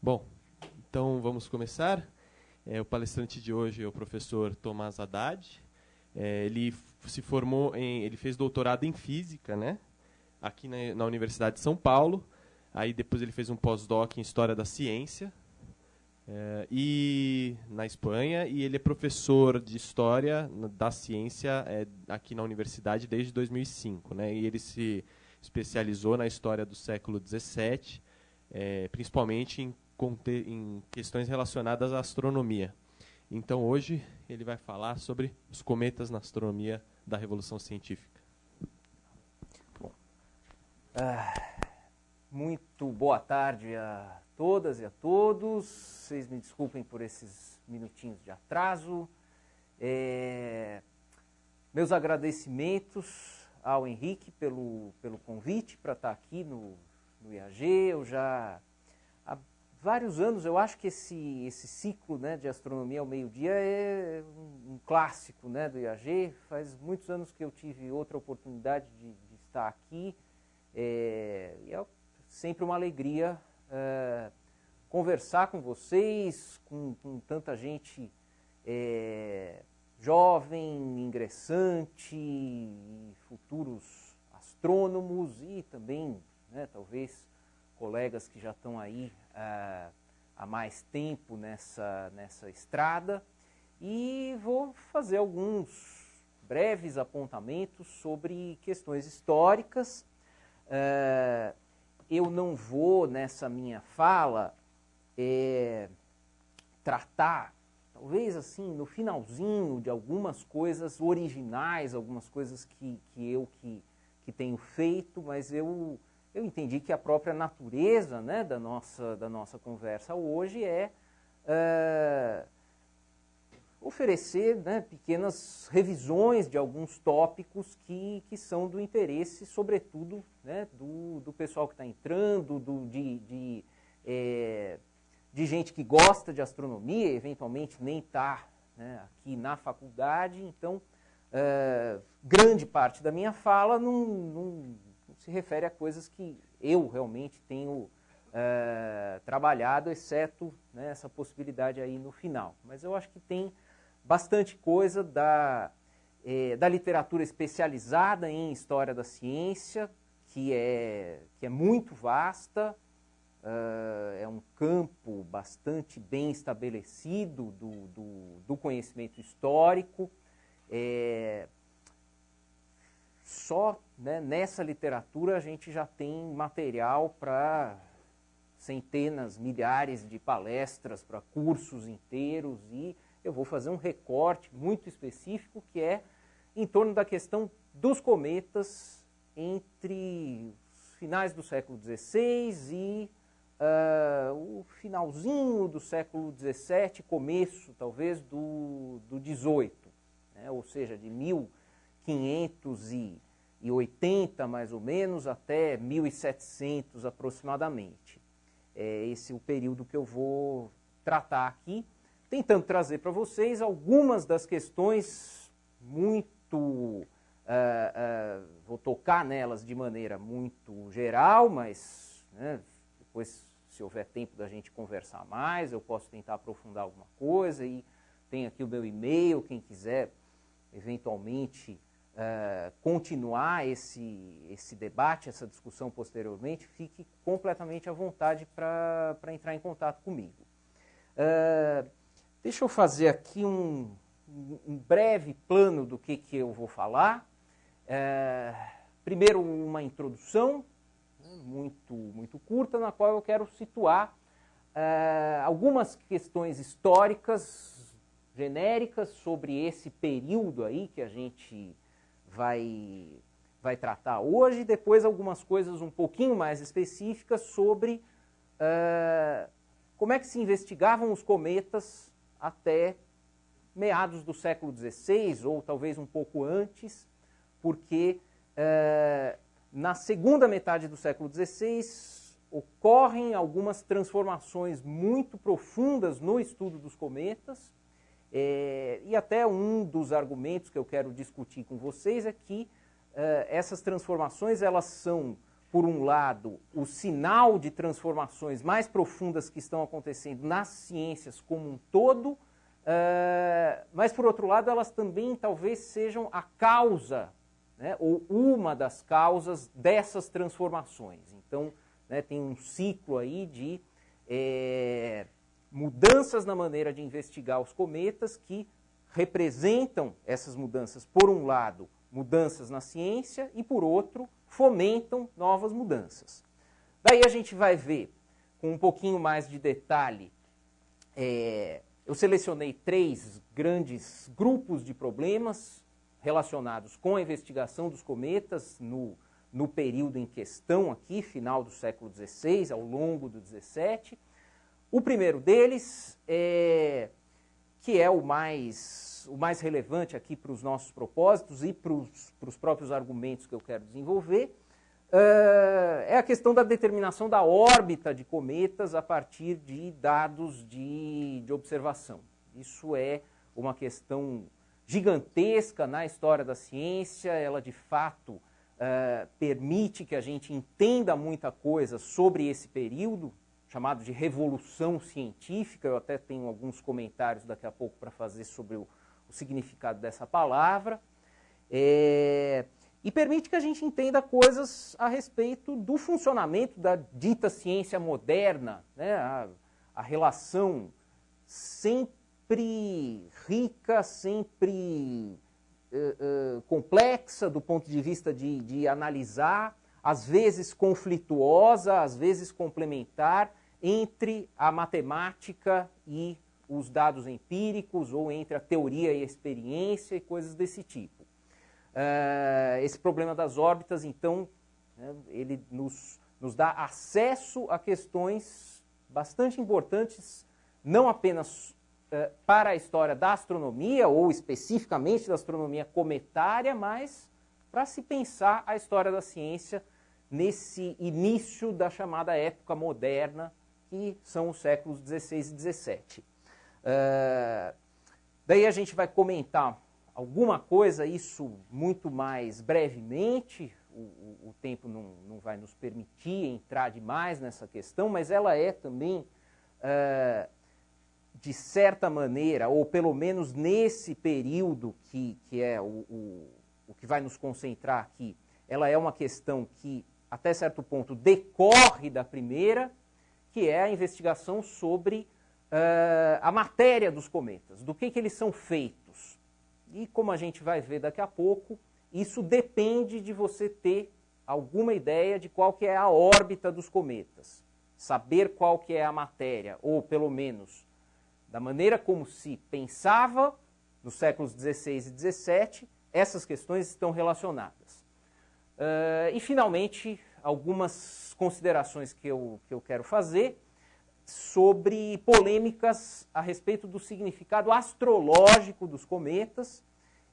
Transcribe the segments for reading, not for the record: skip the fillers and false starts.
Bom, então vamos começar. O palestrante de hoje é o professor Tomás Haddad. Ele se formou ele fez doutorado em física, né? Aqui na Universidade de São Paulo. Aí depois ele fez um pós-doc em História da Ciência e na Espanha, e ele é professor de História da Ciência aqui na Universidade desde 2005, né? E ele se especializou na história do século XVII, principalmente em questões relacionadas à astronomia. Então hoje ele vai falar sobre os cometas na astronomia da Revolução Científica. Bom, muito boa tarde a todas e a todos. Vocês me desculpem por esses minutinhos de atraso. Meus agradecimentos ao Henrique pelo convite para estar aqui no IAG. Eu já há vários anos, eu acho que esse ciclo, né, de astronomia ao meio-dia é um clássico, né, do IAG. Faz muitos anos que eu tive outra oportunidade de estar aqui. E é sempre uma alegria conversar com vocês, com tanta gente jovem, ingressante, futuros astrônomos e também, né, talvez, colegas que já estão aí há mais tempo nessa estrada. E vou fazer alguns breves apontamentos sobre questões históricas. Eu não vou, nessa minha fala, tratar, talvez assim, no finalzinho, de algumas coisas originais, algumas coisas que tenho feito, mas eu entendi que a própria natureza, né, da nossa conversa hoje é oferecer, né, pequenas revisões de alguns tópicos que são do interesse, sobretudo, né, do pessoal que está entrando, de gente que gosta de astronomia, eventualmente nem está, né, aqui na faculdade. Então, grande parte da minha fala não se refere a coisas que eu realmente tenho trabalhado, exceto, né, essa possibilidade aí no final. Mas eu acho que tem bastante coisa da literatura especializada em História da Ciência, que é muito vasta. É um campo bastante bem estabelecido do conhecimento histórico. Só, né, nessa literatura a gente já tem material para centenas, milhares de palestras, para cursos inteiros, e eu vou fazer um recorte muito específico que é em torno da questão dos cometas entre os finais do século XVI e o finalzinho do século XVII, começo talvez do XVIII, né? Ou seja, de 1580 mais ou menos até 1700 aproximadamente. Esse é o período que eu vou tratar aqui, tentando trazer para vocês algumas das questões muito... vou tocar nelas de maneira muito geral, mas, né, depois, se houver tempo da gente conversar mais, eu posso tentar aprofundar alguma coisa. E tem aqui o meu e-mail, quem quiser eventualmente continuar esse debate, essa discussão posteriormente, fique completamente à vontade para entrar em contato comigo. Deixa eu fazer aqui um breve plano do que eu vou falar. Primeiro, uma introdução, né, muito curta, na qual eu quero situar algumas questões históricas genéricas sobre esse período aí que a gente vai tratar hoje. Depois, algumas coisas um pouquinho mais específicas sobre como é que se investigavam os cometas até meados do século XVI, ou talvez um pouco antes, porque na segunda metade do século XVI ocorrem algumas transformações muito profundas no estudo dos cometas, e até um dos argumentos que eu quero discutir com vocês é que essas transformações elas são por um lado, o sinal de transformações mais profundas que estão acontecendo nas ciências como um todo, mas, por outro lado, elas também talvez sejam a causa, né, ou uma das causas dessas transformações. Então, né, tem um ciclo aí de mudanças na maneira de investigar os cometas que representam essas mudanças, por um lado, mudanças na ciência e, por outro, fomentam novas mudanças. Daí a gente vai ver, com um pouquinho mais de detalhe, eu selecionei 3 grandes grupos de problemas relacionados com a investigação dos cometas no período em questão aqui, final do século XVI, ao longo do XVII. O primeiro deles, que é o mais relevante aqui para os nossos propósitos e para os próprios argumentos que eu quero desenvolver, é a questão da determinação da órbita de cometas a partir de dados de observação. Isso é uma questão gigantesca na história da ciência, ela de fato permite que a gente entenda muita coisa sobre esse período, chamado de revolução científica. Eu até tenho alguns comentários daqui a pouco para fazer sobre o significado dessa palavra. E permite que a gente entenda coisas a respeito do funcionamento da dita ciência moderna, né? A relação sempre rica, sempre complexa do ponto de vista de analisar, às vezes conflituosa, às vezes complementar, entre a matemática e os dados empíricos, ou entre a teoria e a experiência e coisas desse tipo. Esse problema das órbitas, então, né, ele nos dá acesso a questões bastante importantes, não apenas para a história da astronomia, ou especificamente da astronomia cometária, mas para se pensar a história da ciência nesse início da chamada época moderna, que são os séculos XVI e XVII. Daí a gente vai comentar alguma coisa, isso muito mais brevemente, o tempo não vai nos permitir entrar demais nessa questão, mas ela é também, de certa maneira, ou pelo menos nesse período que é o que vai nos concentrar aqui, ela é uma questão que, até certo ponto, decorre da primeira, que é a investigação sobre a matéria dos cometas, do que eles são feitos. E como a gente vai ver daqui a pouco, isso depende de você ter alguma ideia de qual que é a órbita dos cometas, saber qual que é a matéria, ou pelo menos da maneira como se pensava nos séculos XVI e XVII, essas questões estão relacionadas. E, finalmente, algumas considerações que eu quero fazer sobre polêmicas a respeito do significado astrológico dos cometas.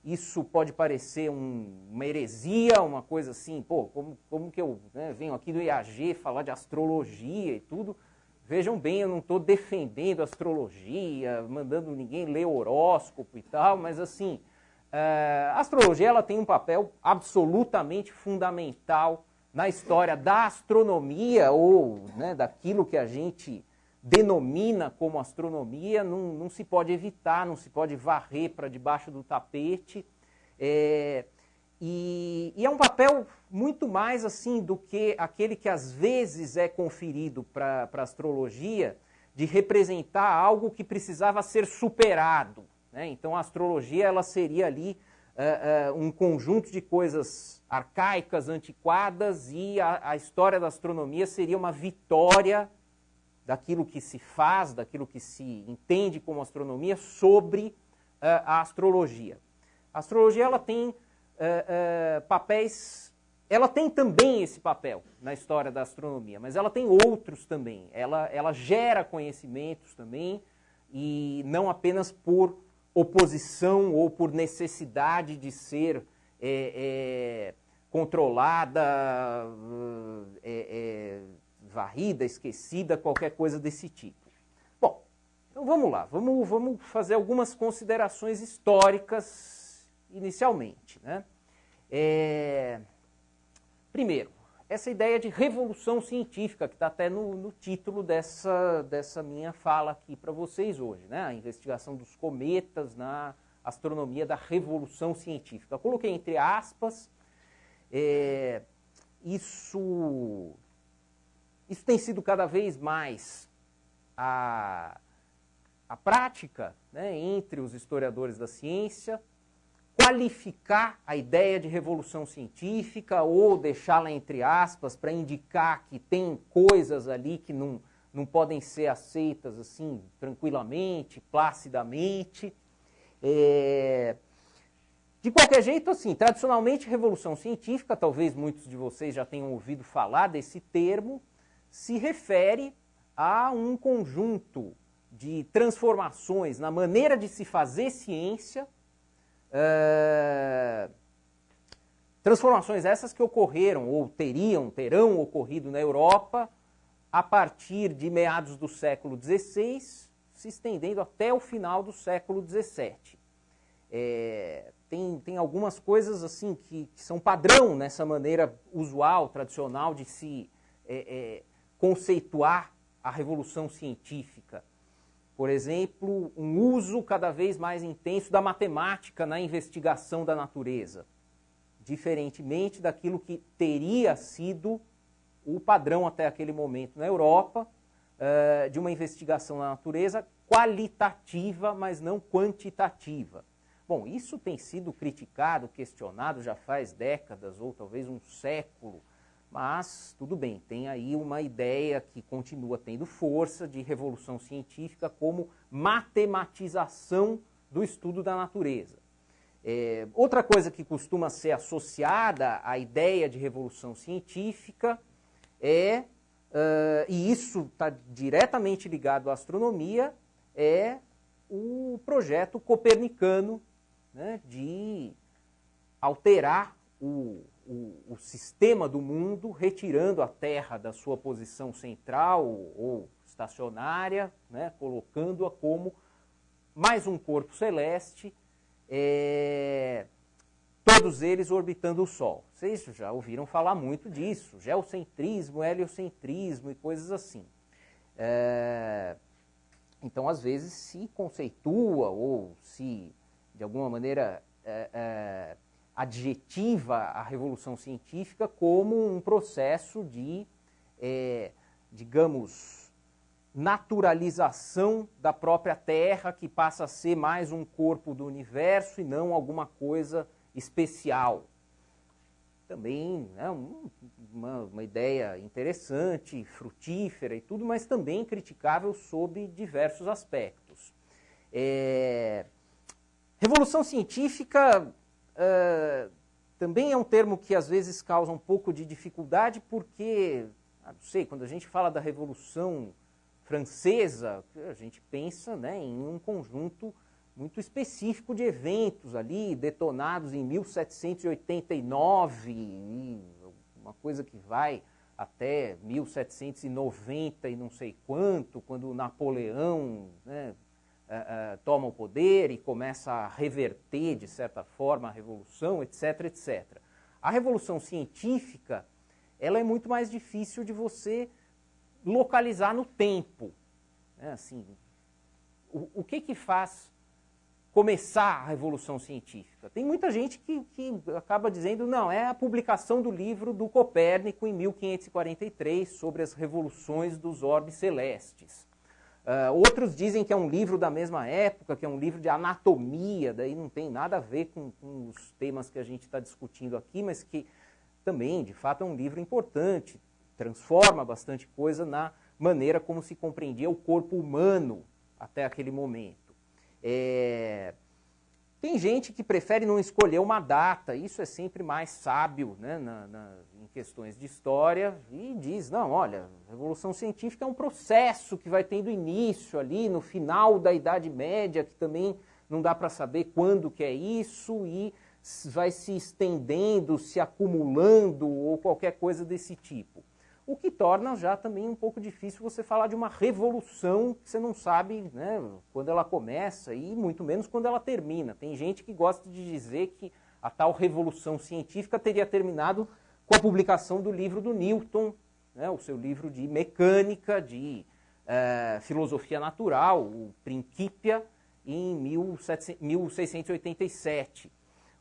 Isso pode parecer uma heresia, uma coisa assim, pô, como que eu venho aqui do IAG falar de astrologia e tudo. Vejam bem, eu não estou defendendo astrologia, mandando ninguém ler horóscopo e tal, mas assim, a astrologia ela tem um papel absolutamente fundamental na história da astronomia, ou daquilo que a gente denomina como astronomia. Não se pode evitar, não se pode varrer para debaixo do tapete. E é um papel muito mais assim do que aquele que às vezes é conferido para a astrologia, de representar algo que precisava ser superado, né? Então a astrologia ela seria ali um conjunto de coisas arcaicas, antiquadas, e a história da astronomia seria uma vitória daquilo que se faz, daquilo que se entende como astronomia, sobre a astrologia. A astrologia ela tem papéis, ela tem também esse papel na história da astronomia, mas ela tem outros também. Ela gera conhecimentos também, e não apenas por oposição ou por necessidade de ser controlada, varrida, esquecida, qualquer coisa desse tipo. Bom, então vamos lá, vamos fazer algumas considerações históricas inicialmente, né? Primeiro, essa ideia de revolução científica, que está até no título dessa minha fala aqui para vocês hoje, né? A investigação dos cometas na astronomia da revolução científica. Eu coloquei entre aspas, isso tem sido cada vez mais a prática, né, entre os historiadores da ciência, qualificar a ideia de revolução científica ou deixá-la entre aspas para indicar que tem coisas ali que não podem ser aceitas assim tranquilamente, placidamente. De qualquer jeito, assim, tradicionalmente, revolução científica, talvez muitos de vocês já tenham ouvido falar desse termo, se refere a um conjunto de transformações na maneira de se fazer ciência, transformações essas que ocorreram ou terão ocorrido na Europa a partir de meados do século XVI, se estendendo até o final do século XVII. Tem algumas coisas assim que são padrão nessa maneira usual, tradicional de se conceituar a revolução científica. Por exemplo, um uso cada vez mais intenso da matemática na investigação da natureza, diferentemente daquilo que teria sido o padrão até aquele momento na Europa, de uma investigação da natureza qualitativa, mas não quantitativa. Bom, isso tem sido criticado, questionado já faz décadas ou talvez um século, mas tudo bem, tem aí uma ideia que continua tendo força de revolução científica como matematização do estudo da natureza. Outra coisa que costuma ser associada à ideia de revolução científica e isso está diretamente ligado à astronomia, é o projeto copernicano, né, de alterar o sistema do mundo, retirando a Terra da sua posição central ou estacionária, né, colocando-a como mais um corpo celeste, todos eles orbitando o Sol. Vocês já ouviram falar muito disso, geocentrismo, heliocentrismo e coisas assim. Então, às vezes, se conceitua ou se, de alguma maneira, adjetiva a revolução científica como um processo de, digamos, naturalização da própria Terra, que passa a ser mais um corpo do universo e não alguma coisa especial. Também é uma ideia interessante, frutífera e tudo, mas também criticável sob diversos aspectos. Revolução científica também é um termo que às vezes causa um pouco de dificuldade porque, não sei, quando a gente fala da Revolução Francesa, a gente pensa, né, em um conjunto muito específico de eventos ali, detonados em 1789, e uma coisa que vai até 1790 e não sei quanto, quando Napoleão, né, toma o poder e começa a reverter, de certa forma, a Revolução, etc., etc. A Revolução Científica, ela é muito mais difícil de você localizar no tempo. Né? Assim, o que faz começar a Revolução Científica? Tem muita gente que acaba dizendo, não, é a publicação do livro do Copérnico em 1543 sobre as revoluções dos orbes celestes. Outros dizem que é um livro da mesma época, que é um livro de anatomia, daí não tem nada a ver com os temas que a gente está discutindo aqui, mas que também, de fato, é um livro importante, transforma bastante coisa na maneira como se compreendia o corpo humano até aquele momento. Tem gente que prefere não escolher uma data, isso é sempre mais sábio, né, em questões de história, e diz, não, olha, a Revolução Científica é um processo que vai tendo início ali no final da Idade Média, que também não dá para saber quando que é isso, e vai se estendendo, se acumulando, ou qualquer coisa desse tipo. O que torna já também um pouco difícil você falar de uma revolução que você não sabe, né, quando ela começa e muito menos quando ela termina. Tem gente que gosta de dizer que a tal revolução científica teria terminado com a publicação do livro do Newton, né, o seu livro de mecânica, de filosofia natural, o Principia, em 1687.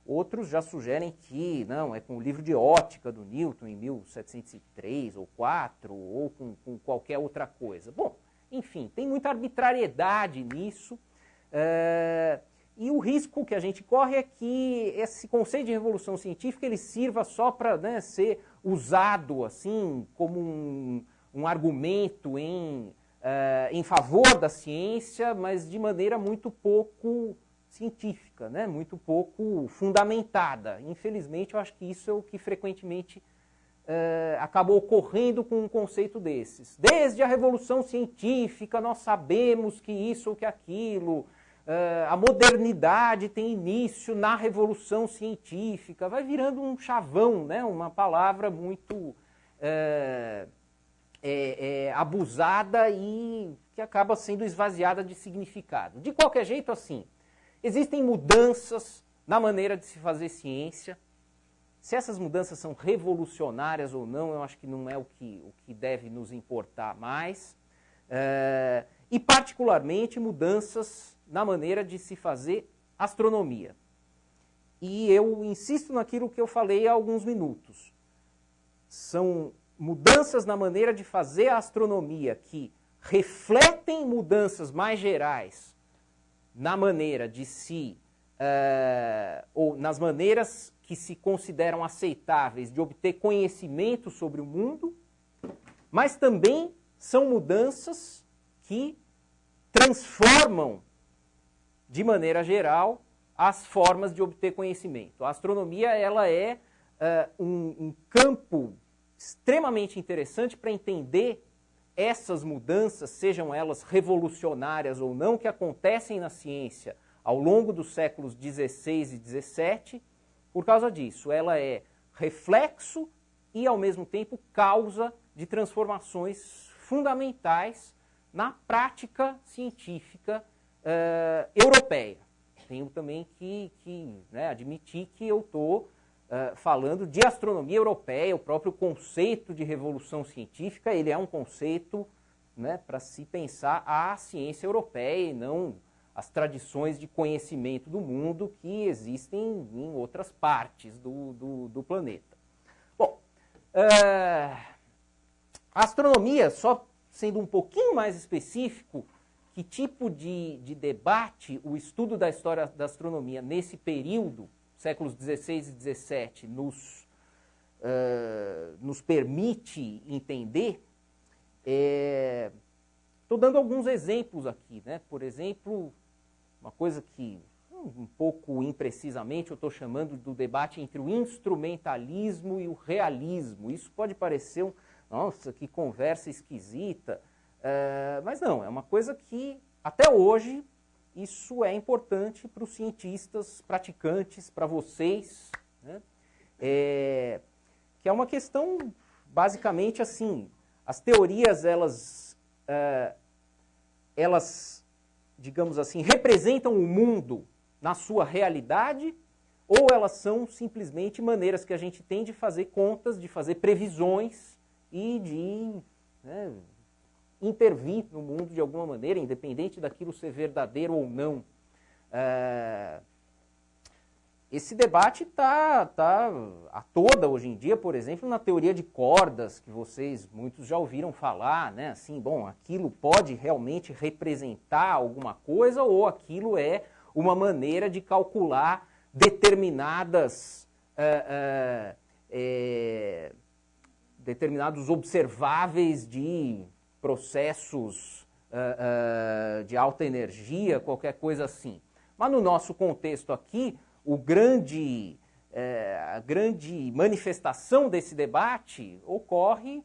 Outros já sugerem que não, é com o livro de ótica do Newton, em 1703 ou 4, ou com qualquer outra coisa. Bom, enfim, tem muita arbitrariedade nisso, e o risco que a gente corre é que esse conceito de revolução científica ele sirva só para, né, ser usado assim como um argumento em favor da ciência, mas de maneira muito pouco científica, né? Muito pouco fundamentada. Infelizmente, eu acho que isso é o que frequentemente acaba ocorrendo com um conceito desses. Desde a Revolução Científica, nós sabemos que isso ou que aquilo, a modernidade tem início na Revolução Científica, vai virando um chavão, né? Uma palavra muito abusada e que acaba sendo esvaziada de significado. De qualquer jeito, assim, existem mudanças na maneira de se fazer ciência. Se essas mudanças são revolucionárias ou não, eu acho que não é o que deve nos importar mais. E, particularmente, mudanças na maneira de se fazer astronomia. E eu insisto naquilo que eu falei há alguns minutos. São mudanças na maneira de fazer a astronomia que refletem mudanças mais gerais na maneira de se, ou nas maneiras que se consideram aceitáveis de obter conhecimento sobre o mundo, mas também são mudanças que transformam, de maneira geral, as formas de obter conhecimento. A astronomia ela é um campo extremamente interessante para entender essas mudanças, sejam elas revolucionárias ou não, que acontecem na ciência ao longo dos séculos XVI e XVII. Por causa disso, ela é reflexo e, ao mesmo tempo, causa de transformações fundamentais na prática científica europeia. Tenho também que admitir que eu estou falando de astronomia europeia. O próprio conceito de revolução científica, ele é um conceito, né, para se pensar a ciência europeia e não as tradições de conhecimento do mundo que existem em outras partes do planeta. Bom, a astronomia, só sendo um pouquinho mais específico, que tipo de debate o estudo da história da astronomia nesse período, séculos XVI e XVII, nos permite entender. Estou dando alguns exemplos aqui, né? Por exemplo, uma coisa que, um pouco imprecisamente, eu estou chamando do debate entre o instrumentalismo e o realismo. Isso pode parecer, nossa, que conversa esquisita, mas não, é uma coisa que, até hoje, isso é importante para os cientistas praticantes, para vocês, né? Que é uma questão, basicamente, assim, as teorias, elas, digamos assim, representam o mundo na sua realidade, ou elas são simplesmente maneiras que a gente tem de fazer contas, de fazer previsões e de, né, intervir no mundo de alguma maneira, independente daquilo ser verdadeiro ou não. Esse debate está à toda hoje em dia, por exemplo, na teoria de cordas, que muitos já ouviram falar, né? Assim, bom, aquilo pode realmente representar alguma coisa ou aquilo é uma maneira de calcular determinados observáveis de processos de alta energia, qualquer coisa assim. Mas no nosso contexto aqui, a grande manifestação desse debate ocorre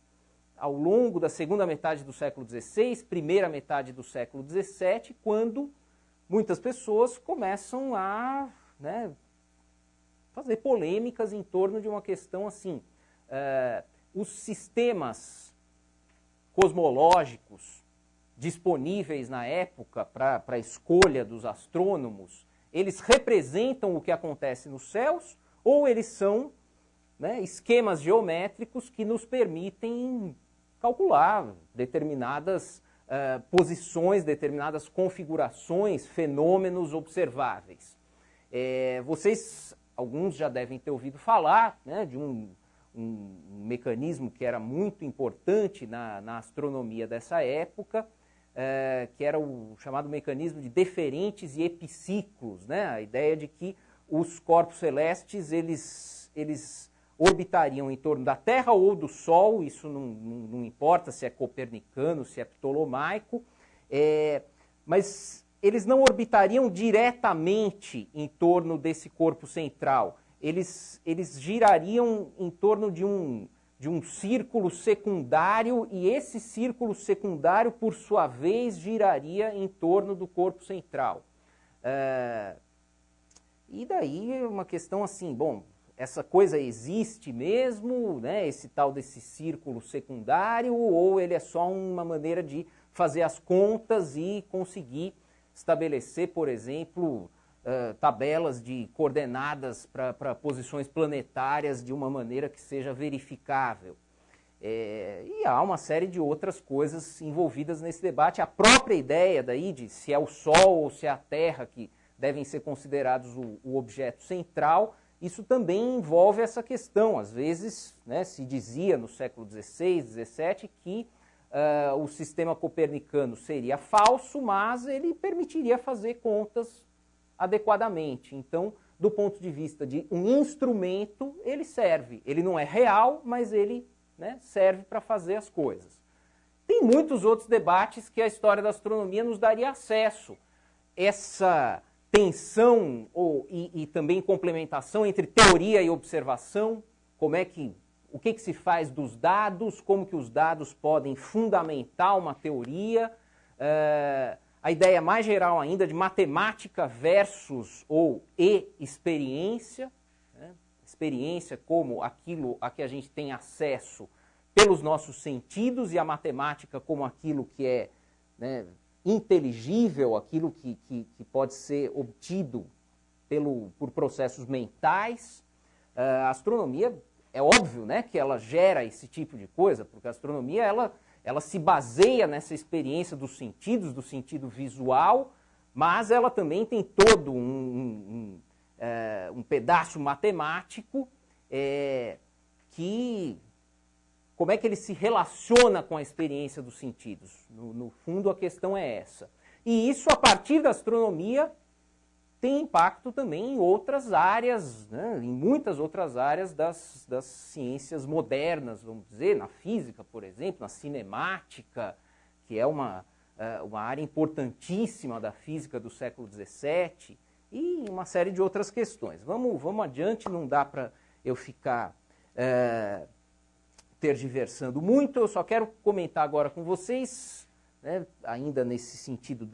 ao longo da segunda metade do século XVI, primeira metade do século XVII, quando muitas pessoas começam a, né, fazer polêmicas em torno de uma questão assim. Os sistemas cosmológicos disponíveis na época para a escolha dos astrônomos, eles representam o que acontece nos céus ou eles são né, esquemas geométricos que nos permitem calcular determinadas posições, determinadas configurações, fenômenos observáveis. Alguns já devem ter ouvido falar, né, de um mecanismo que era muito importante na astronomia dessa época, que era o chamado mecanismo de deferentes e epiciclos, né? A ideia de que os corpos celestes eles orbitariam em torno da Terra ou do Sol, isso não importa se é copernicano, se é ptolomaico, mas eles não orbitariam diretamente em torno desse corpo central. Eles girariam em torno de um círculo secundário, e esse círculo secundário, por sua vez, giraria em torno do corpo central. E daí uma questão assim, bom, essa coisa existe mesmo, né, esse tal desse círculo secundário, ou ele é só uma maneira de fazer as contas e conseguir estabelecer, por exemplo, tabelas de coordenadas para posições planetárias de uma maneira que seja verificável. E há uma série de outras coisas envolvidas nesse debate. A própria ideia daí de se é o Sol ou se é a Terra que devem ser considerados o objeto central, isso também envolve essa questão. Às vezes, né, se dizia no século XVI, XVII que o sistema copernicano seria falso, mas ele permitiria fazer contas adequadamente. Então, do ponto de vista de um instrumento, ele serve. Ele não é real, mas ele, né, serve para fazer as coisas. Tem muitos outros debates que a história da astronomia nos daria acesso. Essa tensão e também complementação entre teoria e observação, o que se faz dos dados, como que os dados podem fundamentar uma teoria, a ideia mais geral ainda de matemática versus experiência, né? Experiência como aquilo a que a gente tem acesso pelos nossos sentidos, e a matemática como aquilo que é, né, inteligível, aquilo que pode ser obtido por processos mentais. A astronomia, é óbvio, né, que ela gera esse tipo de coisa, porque a astronomia ela se baseia nessa experiência dos sentidos, do sentido visual, mas ela também tem todo um pedaço matemático que... Como é que ele se relaciona com a experiência dos sentidos? No fundo, a questão é essa. E isso, a partir da astronomia, tem impacto também em outras áreas, né, em muitas outras áreas das ciências modernas, vamos dizer, na física, por exemplo, na cinemática, que é uma área importantíssima da física do século XVII, e uma série de outras questões. Vamos adiante, não dá para eu ficar tergiversando muito. Eu só quero comentar agora com vocês, né, ainda nesse sentido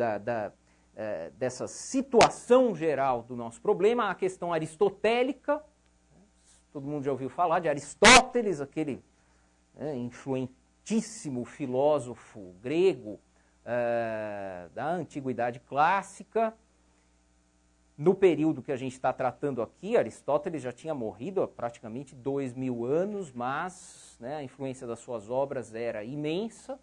dessa situação geral do nosso problema, a questão aristotélica. Todo mundo já ouviu falar de Aristóteles, aquele influentíssimo filósofo grego da Antiguidade Clássica. No período que a gente está tratando aqui, Aristóteles já tinha morrido há praticamente 2000 anos, mas, né, a influência das suas obras era imensa.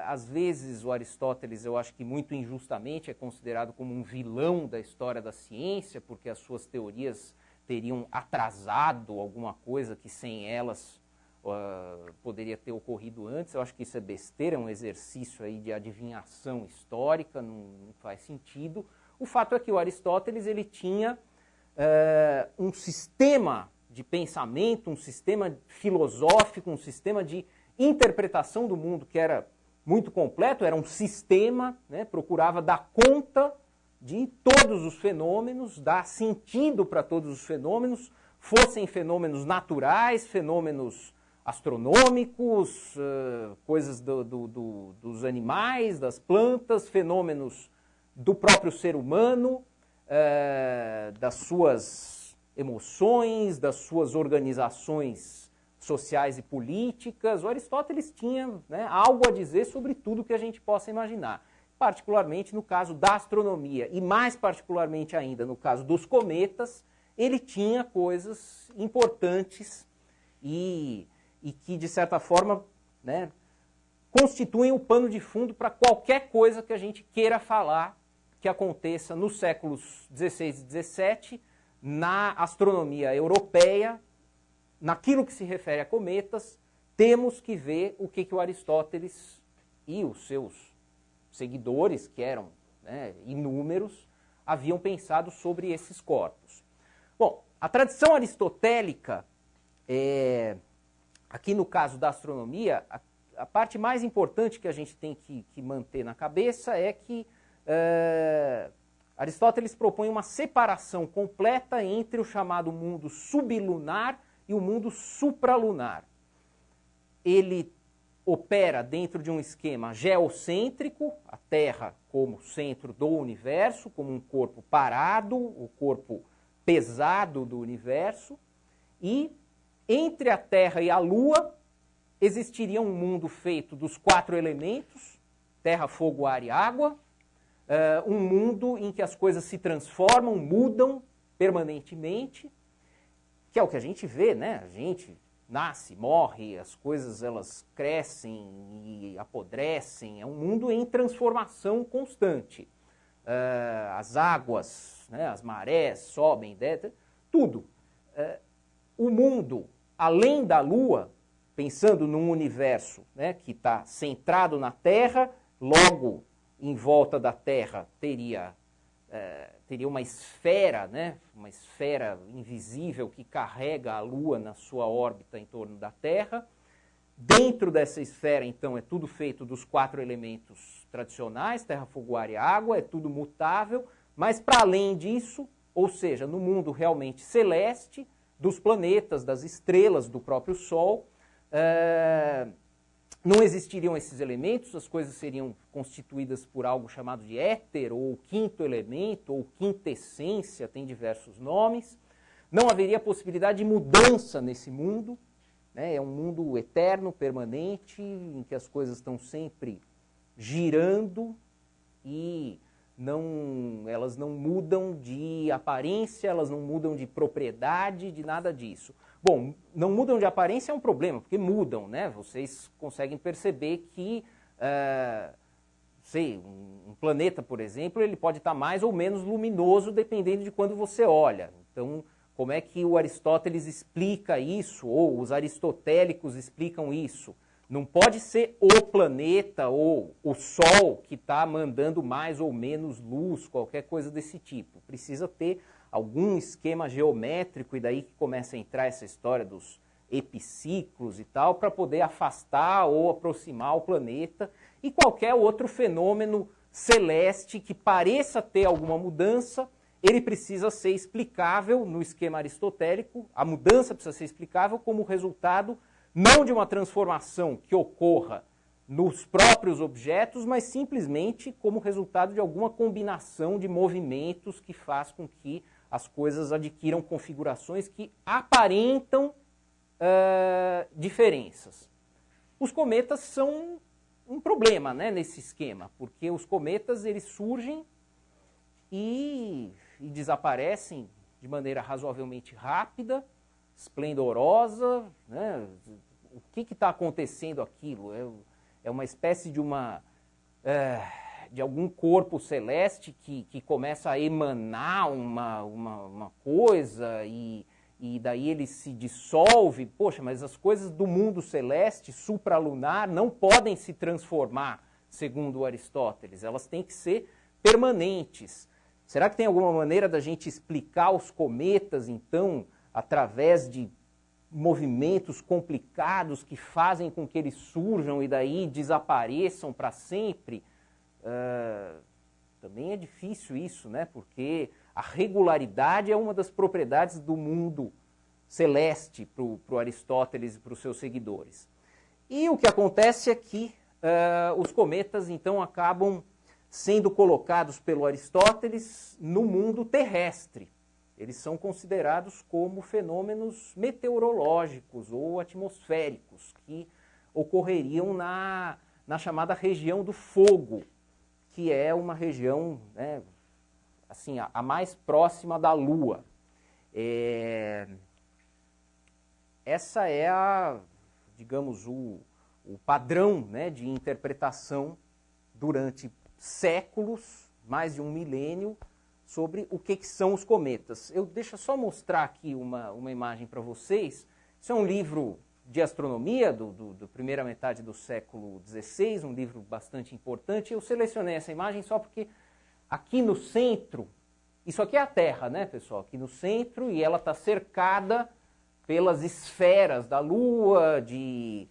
Às vezes o Aristóteles, eu acho que muito injustamente, é considerado como um vilão da história da ciência, porque as suas teorias teriam atrasado alguma coisa que sem elas poderia ter ocorrido antes. Eu acho que isso é besteira, é um exercício aí de adivinhação histórica, não faz sentido. O fato é que o Aristóteles ele tinha um sistema de pensamento, um sistema filosófico, um sistema de interpretação do mundo que era muito completo, era um sistema, né, procurava dar conta de todos os fenômenos, dar sentido para todos os fenômenos, fossem fenômenos naturais, fenômenos astronômicos, coisas dos animais, das plantas, fenômenos do próprio ser humano, das suas emoções, das suas organizações sociais e políticas. O Aristóteles tinha, né, algo a dizer sobre tudo que a gente possa imaginar, particularmente no caso da astronomia e mais particularmente ainda no caso dos cometas. ele tinha coisas importantes e que, de certa forma, né, constituem o pano de fundo para qualquer coisa que a gente queira falar que aconteça nos séculos XVI e XVII, na astronomia europeia, naquilo que se refere a cometas, temos que ver o que o Aristóteles e os seus seguidores, que eram, né, inúmeros, haviam pensado sobre esses corpos. Bom, a tradição aristotélica, aqui no caso da astronomia, a parte mais importante que a gente tem que manter na cabeça é que Aristóteles propõe uma separação completa entre o chamado mundo sublunar e o mundo supralunar. Ele opera dentro de um esquema geocêntrico, a Terra como centro do universo, como um corpo parado, o corpo pesado do universo, e entre a Terra e a Lua existiria um mundo feito dos 4 elementos, terra, fogo, ar e água, um mundo em que as coisas se transformam, mudam permanentemente, que é o que a gente vê, né? A gente nasce, morre, as coisas elas crescem e apodrecem, é um mundo em transformação constante. As águas, né, as marés sobem, tudo. O mundo, além da Lua, pensando num universo, né, que está centrado na Terra, logo em volta da Terra teria uma esfera, né, uma esfera invisível que carrega a Lua na sua órbita em torno da Terra. Dentro dessa esfera, então, é tudo feito dos 4 elementos tradicionais, terra, fogo, ar e água, é tudo mutável, mas para além disso, ou seja, no mundo realmente celeste, dos planetas, das estrelas, do próprio Sol, não existiriam esses elementos, as coisas seriam constituídas por algo chamado de éter, ou quinto elemento, ou quintessência, tem diversos nomes. Não haveria possibilidade de mudança nesse mundo, né? É um mundo eterno, permanente, em que as coisas estão sempre girando e elas não mudam de aparência, elas não mudam de propriedade, de nada disso. Bom, não mudam de aparência é um problema, porque mudam, né? Vocês conseguem perceber que, um planeta, por exemplo, ele pode estar mais ou menos luminoso dependendo de quando você olha. Então, como é que o Aristóteles explica isso, ou os aristotélicos explicam isso? Não pode ser o planeta ou o Sol que está mandando mais ou menos luz, qualquer coisa desse tipo. Precisa ter algum esquema geométrico, e daí que começa a entrar essa história dos epiciclos e tal, para poder afastar ou aproximar o planeta e qualquer outro fenômeno celeste que pareça ter alguma mudança, ele precisa ser explicável no esquema aristotélico, a mudança precisa ser explicável como resultado não de uma transformação que ocorra nos próprios objetos, mas simplesmente como resultado de alguma combinação de movimentos que faz com que as coisas adquiram configurações que aparentam diferenças. Os cometas são um problema, né, nesse esquema, porque os cometas eles surgem e desaparecem de maneira razoavelmente rápida, esplendorosa, né? O que está acontecendo aquilo? É uma espécie de de algum corpo celeste que começa a emanar uma coisa e daí ele se dissolve. Poxa, mas as coisas do mundo celeste, supralunar, não podem se transformar, segundo Aristóteles. Elas têm que ser permanentes. Será que tem alguma maneira da gente explicar os cometas, então, através de movimentos complicados que fazem com que eles surjam e daí desapareçam para sempre? Também é difícil isso, né? Porque a regularidade é uma das propriedades do mundo celeste para o Aristóteles e para os seus seguidores. E o que acontece é que os cometas, então, acabam sendo colocados pelo Aristóteles no mundo terrestre. Eles são considerados como fenômenos meteorológicos ou atmosféricos que ocorreriam na chamada região do fogo, que é uma região, né, assim, a mais próxima da Lua. Essa é digamos, o padrão, né, de interpretação durante séculos, mais de um milênio, sobre o que são os cometas. Deixa eu só mostrar aqui uma imagem para vocês. Isso é um livro de astronomia do primeira metade do século XVI, um livro bastante importante. Eu selecionei essa imagem só porque aqui no centro, isso aqui é a Terra, né, pessoal? Aqui no centro, e ela está cercada pelas esferas da Lua, de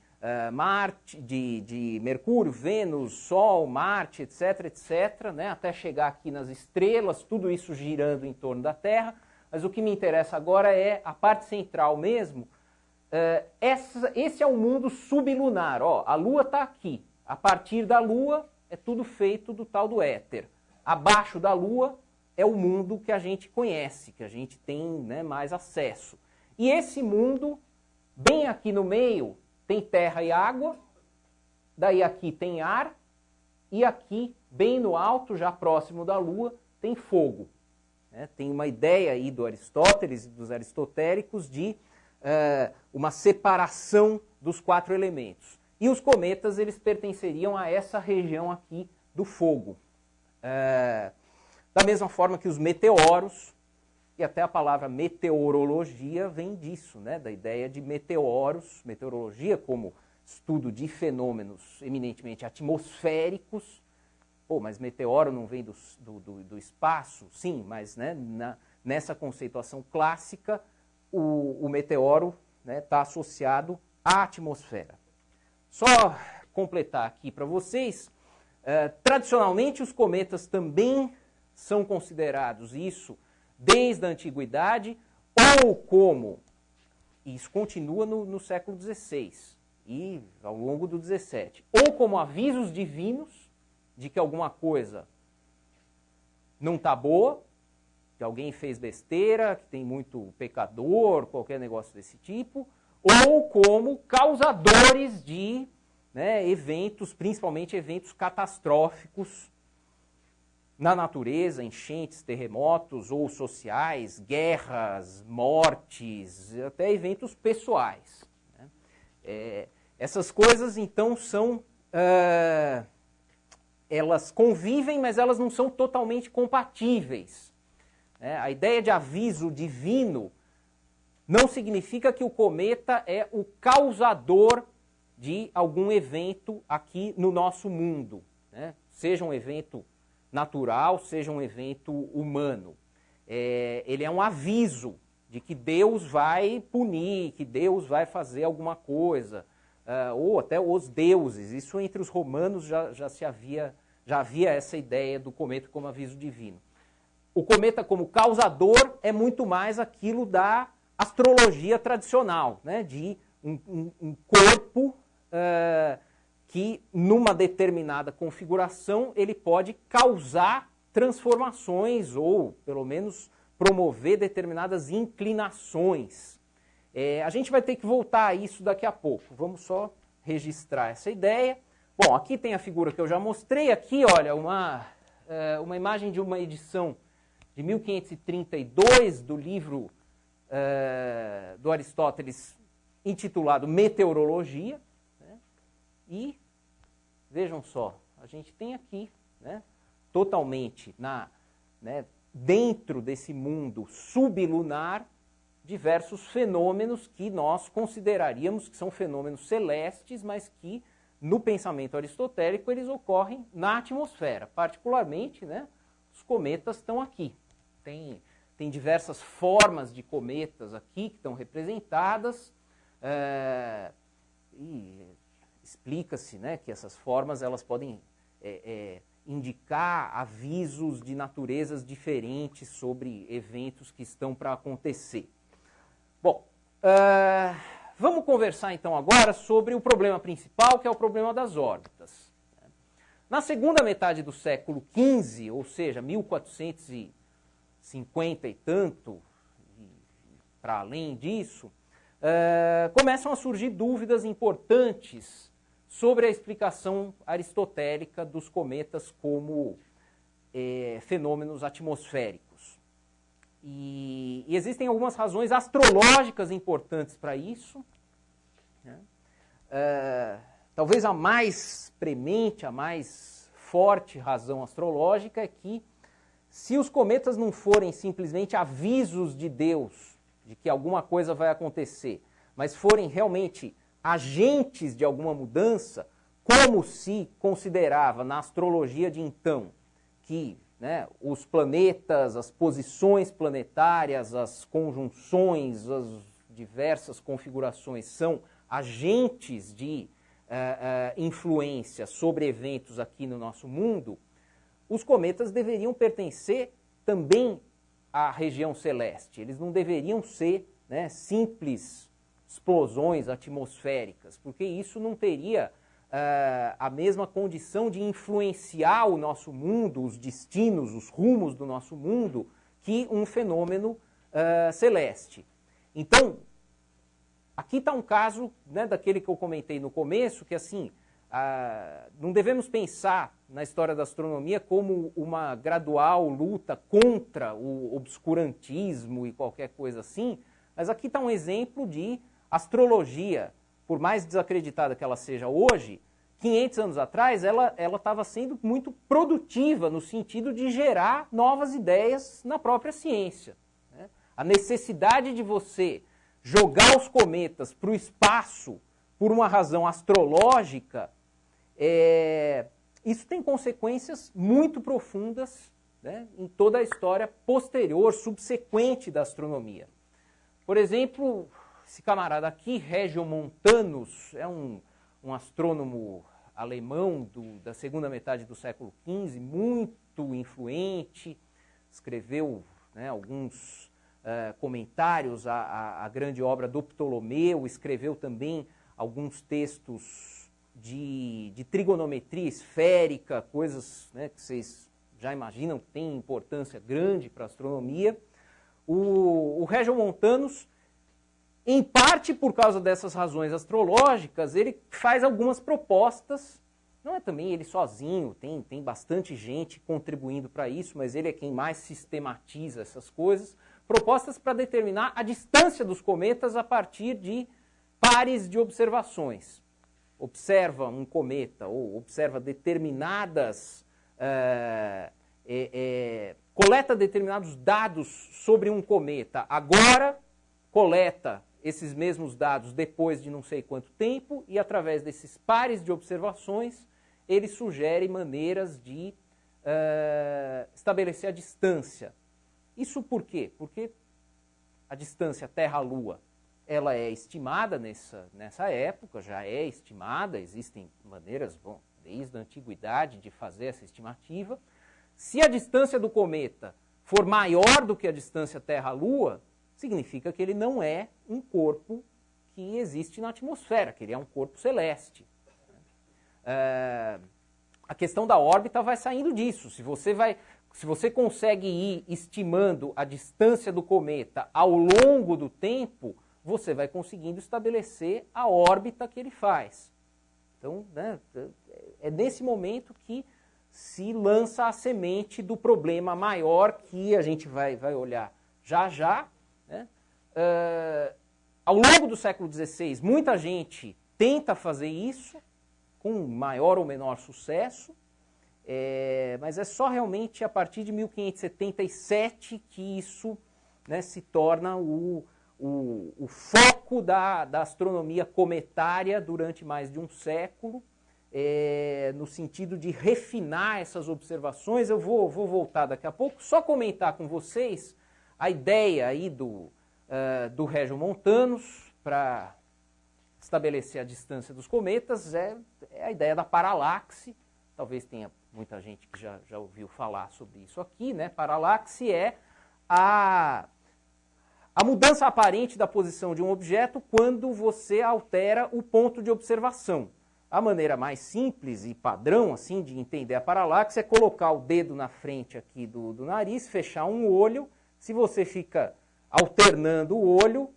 Marte, de Mercúrio, Vênus, Sol, Marte, etc., etc., né, até chegar aqui nas estrelas, tudo isso girando em torno da Terra. Mas o que me interessa agora é a parte central mesmo. Esse é o mundo sublunar. Ó, a Lua está aqui. A partir da Lua é tudo feito do tal do éter. Abaixo da Lua é o mundo que a gente conhece, que a gente tem, né, mais acesso. E esse mundo, bem aqui no meio, tem terra e água, daí aqui tem ar, e aqui, bem no alto, já próximo da Lua, tem fogo. Tem uma ideia aí do Aristóteles e dos aristotélicos de uma separação dos 4 elementos. E os cometas, eles pertenceriam a essa região aqui do fogo. Da mesma forma que os meteoros, e até a palavra meteorologia vem disso, né? Da ideia de meteoros, meteorologia como estudo de fenômenos eminentemente atmosféricos. Pô, mas meteoro não vem do espaço? Sim, mas, né, nessa conceituação clássica, o meteoro está associado à atmosfera. Só completar aqui para vocês, tradicionalmente os cometas também são considerados isso desde a antiguidade, ou como, e isso continua no século XVI e ao longo do XVII, ou como avisos divinos de que alguma coisa não está boa, que alguém fez besteira, que tem muito pecador, qualquer negócio desse tipo, ou como causadores de, né, eventos, principalmente eventos catastróficos na natureza, enchentes, terremotos ou sociais, guerras, mortes, até eventos pessoais. Essas coisas, então, elas convivem, mas elas não são totalmente compatíveis. A ideia de aviso divino não significa que o cometa é o causador de algum evento aqui no nosso mundo, seja um evento natural, seja um evento humano. Ele é um aviso de que Deus vai punir, que Deus vai fazer alguma coisa, ou até os deuses. Isso entre os romanos já havia essa ideia do cometa como aviso divino. O cometa como causador é muito mais aquilo da astrologia tradicional, né? De um corpo que, numa determinada configuração, ele pode causar transformações ou, pelo menos, promover determinadas inclinações. A gente vai ter que voltar a isso daqui a pouco. Vamos só registrar essa ideia. Bom, aqui tem a figura que eu já mostrei. Aqui, olha, uma imagem de uma edição de 1532 do livro do Aristóteles intitulado Meteorologia. E, vejam só, a gente tem aqui, né, totalmente dentro desse mundo sublunar, diversos fenômenos que nós consideraríamos que são fenômenos celestes, mas que, no pensamento aristotélico, eles ocorrem na atmosfera. Particularmente, né, os cometas estão aqui. Tem diversas formas de cometas aqui que estão representadas, e explica-se, né, que essas formas elas podem indicar avisos de naturezas diferentes sobre eventos que estão para acontecer. Bom, vamos conversar então agora sobre o problema principal, que é o problema das órbitas. Na segunda metade do século XV, ou seja, 1450 e tanto, para além disso, começam a surgir dúvidas importantes sobre a explicação aristotélica dos cometas como fenômenos atmosféricos. E existem algumas razões astrológicas importantes para isso, né? Talvez a mais premente, a mais forte razão astrológica é que se os cometas não forem simplesmente avisos de Deus de que alguma coisa vai acontecer, mas forem realmente agentes de alguma mudança, como se considerava na astrologia de então que, né, os planetas, as posições planetárias, as conjunções, as diversas configurações são agentes de influência sobre eventos aqui no nosso mundo, os cometas deveriam pertencer também à região celeste. Eles não deveriam ser, né, simples explosões atmosféricas, porque isso não teria a mesma condição de influenciar o nosso mundo, os destinos, os rumos do nosso mundo, que um fenômeno celeste. Então, aqui está um caso, né, daquele que eu comentei no começo, que assim, não devemos pensar na história da astronomia como uma gradual luta contra o obscurantismo e qualquer coisa assim, mas aqui está um exemplo de astrologia, por mais desacreditada que ela seja hoje, 500 anos atrás ela estava sendo muito produtiva no sentido de gerar novas ideias na própria ciência, né? A necessidade de você jogar os cometas para o espaço por uma razão astrológica, isso tem consequências muito profundas, né, em toda a história posterior, subsequente da astronomia. Por exemplo, esse camarada aqui, Regiomontanus, é um astrônomo alemão da segunda metade do século XV, muito influente, escreveu, né, alguns comentários à grande obra do Ptolomeu, escreveu também alguns textos de trigonometria esférica, coisas, né, que vocês já imaginam que têm importância grande para a astronomia. O Regiomontanus, em parte por causa dessas razões astrológicas, ele faz algumas propostas, não é também ele sozinho, tem bastante gente contribuindo para isso, mas ele é quem mais sistematiza essas coisas, propostas para determinar a distância dos cometas a partir de pares de observações. Observa um cometa ou observa determinadas, coleta determinados dados sobre um cometa, agora coleta esses mesmos dados depois de não sei quanto tempo e através desses pares de observações ele sugere maneiras de estabelecer a distância. Isso por quê? Porque a distância Terra-Lua ela é estimada nessa época, já é estimada, existem maneiras, desde a antiguidade, de fazer essa estimativa. Se a distância do cometa for maior do que a distância Terra-Lua, significa que ele não é um corpo que existe na atmosfera, que ele é um corpo celeste. A questão da órbita vai saindo disso. Se você consegue ir estimando a distância do cometa ao longo do tempo, você vai conseguindo estabelecer a órbita que ele faz. Então, né, é nesse momento que se lança a semente do problema maior que a gente vai olhar já. Né? Ao longo do século XVI, muita gente tenta fazer isso, com maior ou menor sucesso, mas é só realmente a partir de 1577 que isso, né, se torna o foco da astronomia cometária durante mais de um século, no sentido de refinar essas observações. Eu vou voltar daqui a pouco, só comentar com vocês a ideia aí do Regiomontanus para estabelecer a distância dos cometas, é a ideia da paralaxe. Talvez tenha muita gente que já ouviu falar sobre isso aqui, né? Paralaxe é a mudança aparente da posição de um objeto quando você altera o ponto de observação. A maneira mais simples e padrão assim, de entender a paralaxe é colocar o dedo na frente aqui do nariz, fechar um olho. Se você fica alternando o olho,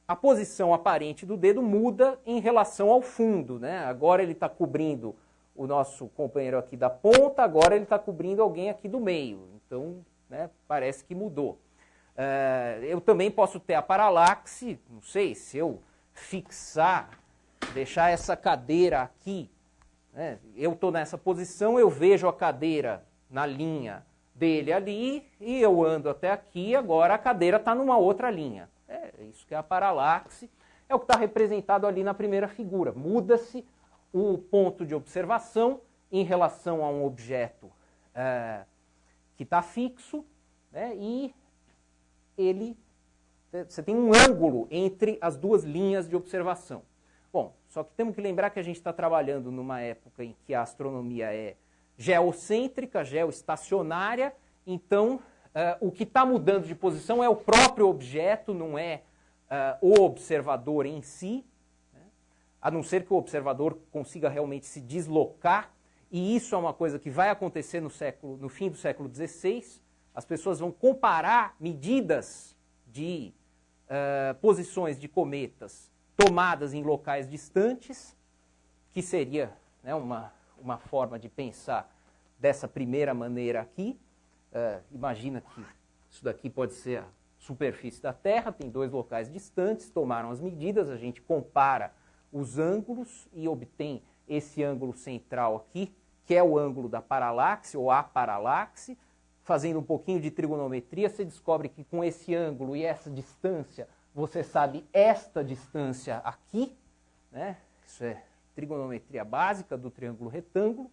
a posição aparente do dedo muda em relação ao fundo, né? Agora ele está cobrindo o nosso companheiro aqui da ponta, agora ele está cobrindo alguém aqui do meio. Então, né, parece que mudou. Eu também posso ter a paralaxe, não sei, se eu fixar, deixar essa cadeira aqui, né? Eu estou nessa posição, eu vejo a cadeira na linha dele ali, e eu ando até aqui, agora a cadeira está numa outra linha. É isso que é a paralaxe, é o que está representado ali na primeira figura. Muda-se o ponto de observação em relação a um objeto que está fixo, né? E você tem um ângulo entre as duas linhas de observação. Bom, só que temos que lembrar que a gente está trabalhando numa época em que a astronomia é geocêntrica, geoestacionária, então o que está mudando de posição é o próprio objeto, não é o observador em si, né? A não ser que o observador consiga realmente se deslocar, e isso é uma coisa que vai acontecer no fim do século XVI. As pessoas vão comparar medidas de posições de cometas tomadas em locais distantes, que seria, né, uma forma de pensar dessa primeira maneira aqui. Imagina que isso daqui pode ser a superfície da Terra, tem dois locais distantes, tomaram as medidas, a gente compara os ângulos e obtém esse ângulo central aqui, que é o ângulo da paralaxe ou a paralaxe. Fazendo um pouquinho de trigonometria, você descobre que com esse ângulo e essa distância, você sabe esta distância aqui, né? Isso é trigonometria básica do triângulo retângulo,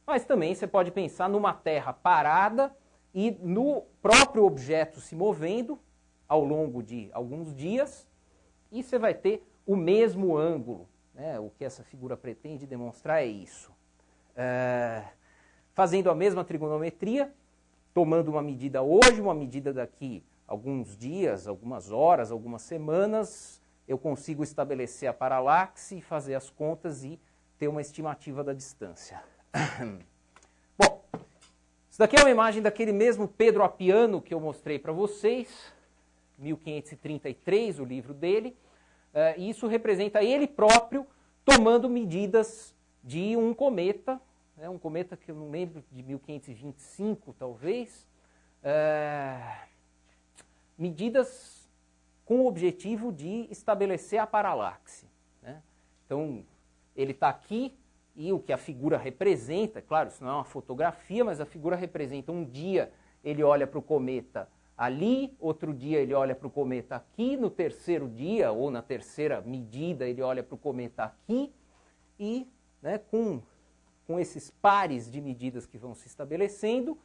mas também você pode pensar numa Terra parada e no próprio objeto se movendo ao longo de alguns dias, e você vai ter o mesmo ângulo, né? O que essa figura pretende demonstrar é isso. Fazendo a mesma trigonometria, tomando uma medida hoje, uma medida daqui alguns dias, algumas horas, algumas semanas, eu consigo estabelecer a paralaxe e fazer as contas e ter uma estimativa da distância. Bom, isso daqui é uma imagem daquele mesmo Pedro Appiano que eu mostrei para vocês, 1533, o livro dele, e isso representa ele próprio tomando medidas de um cometa, um cometa que eu não lembro, de 1525 talvez, medidas com o objetivo de estabelecer a paralaxe, né? Então, ele está aqui e o que a figura representa, claro, isso não é uma fotografia, mas a figura representa um dia ele olha para o cometa ali, outro dia ele olha para o cometa aqui, no terceiro dia ou na terceira medida ele olha para o cometa aqui e, né, com esses pares de medidas que vão se estabelecendo,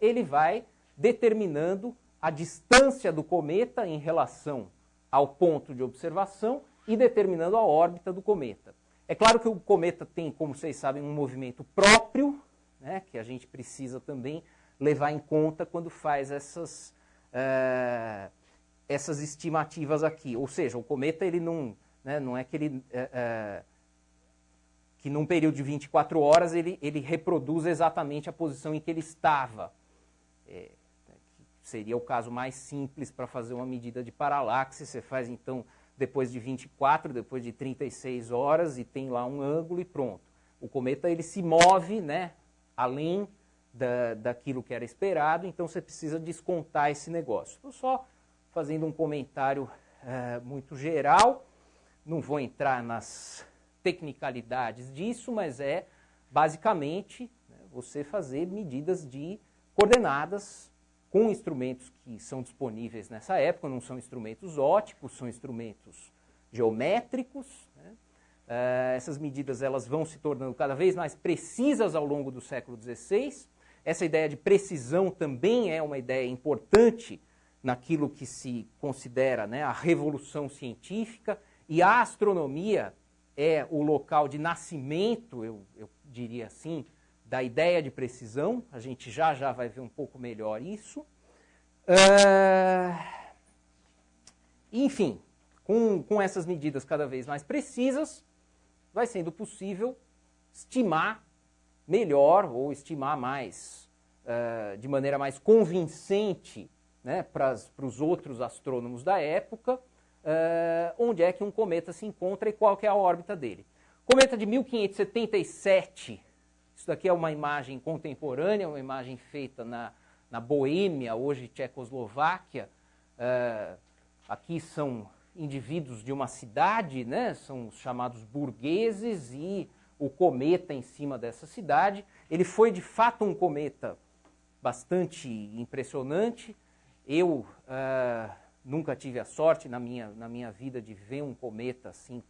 ele vai determinando a distância do cometa em relação ao ponto de observação e determinando a órbita do cometa. É claro que o cometa tem, como vocês sabem, um movimento próprio, né, que a gente precisa também levar em conta quando faz essas estimativas aqui. Ou seja, o cometa ele não é que ele... que num período de 24 horas ele reproduz exatamente a posição em que ele estava. Seria o caso mais simples para fazer uma medida de paralaxe. Você faz, então, depois de 24, depois de 36 horas, e tem lá um ângulo e pronto. O cometa ele se move, né, além daquilo que era esperado, então você precisa descontar esse negócio. Estou só fazendo um comentário muito geral, não vou entrar nas tecnicalidades disso, mas é basicamente, né, você fazer medidas de coordenadas com instrumentos que são disponíveis nessa época, não são instrumentos ópticos, são instrumentos geométricos, né? Essas medidas elas vão se tornando cada vez mais precisas ao longo do século XVI. Essa ideia de precisão também é uma ideia importante naquilo que se considera, né, a revolução científica, e a astronomia é o local de nascimento, eu diria assim, da ideia de precisão. A gente já vai ver um pouco melhor isso. Enfim, com essas medidas cada vez mais precisas, vai sendo possível estimar melhor ou estimar mais, de maneira mais convincente, né, para os outros astrônomos da época, onde é que um cometa se encontra e qual que é a órbita dele. Cometa de 1577, isso daqui é uma imagem contemporânea, uma imagem feita na Boêmia, hoje Tchecoslováquia, Aqui são indivíduos de uma cidade, né? São os chamados burgueses, e o cometa em cima dessa cidade. Ele foi, de fato, um cometa bastante impressionante. Eu nunca tive a sorte na minha vida de ver um cometa assim,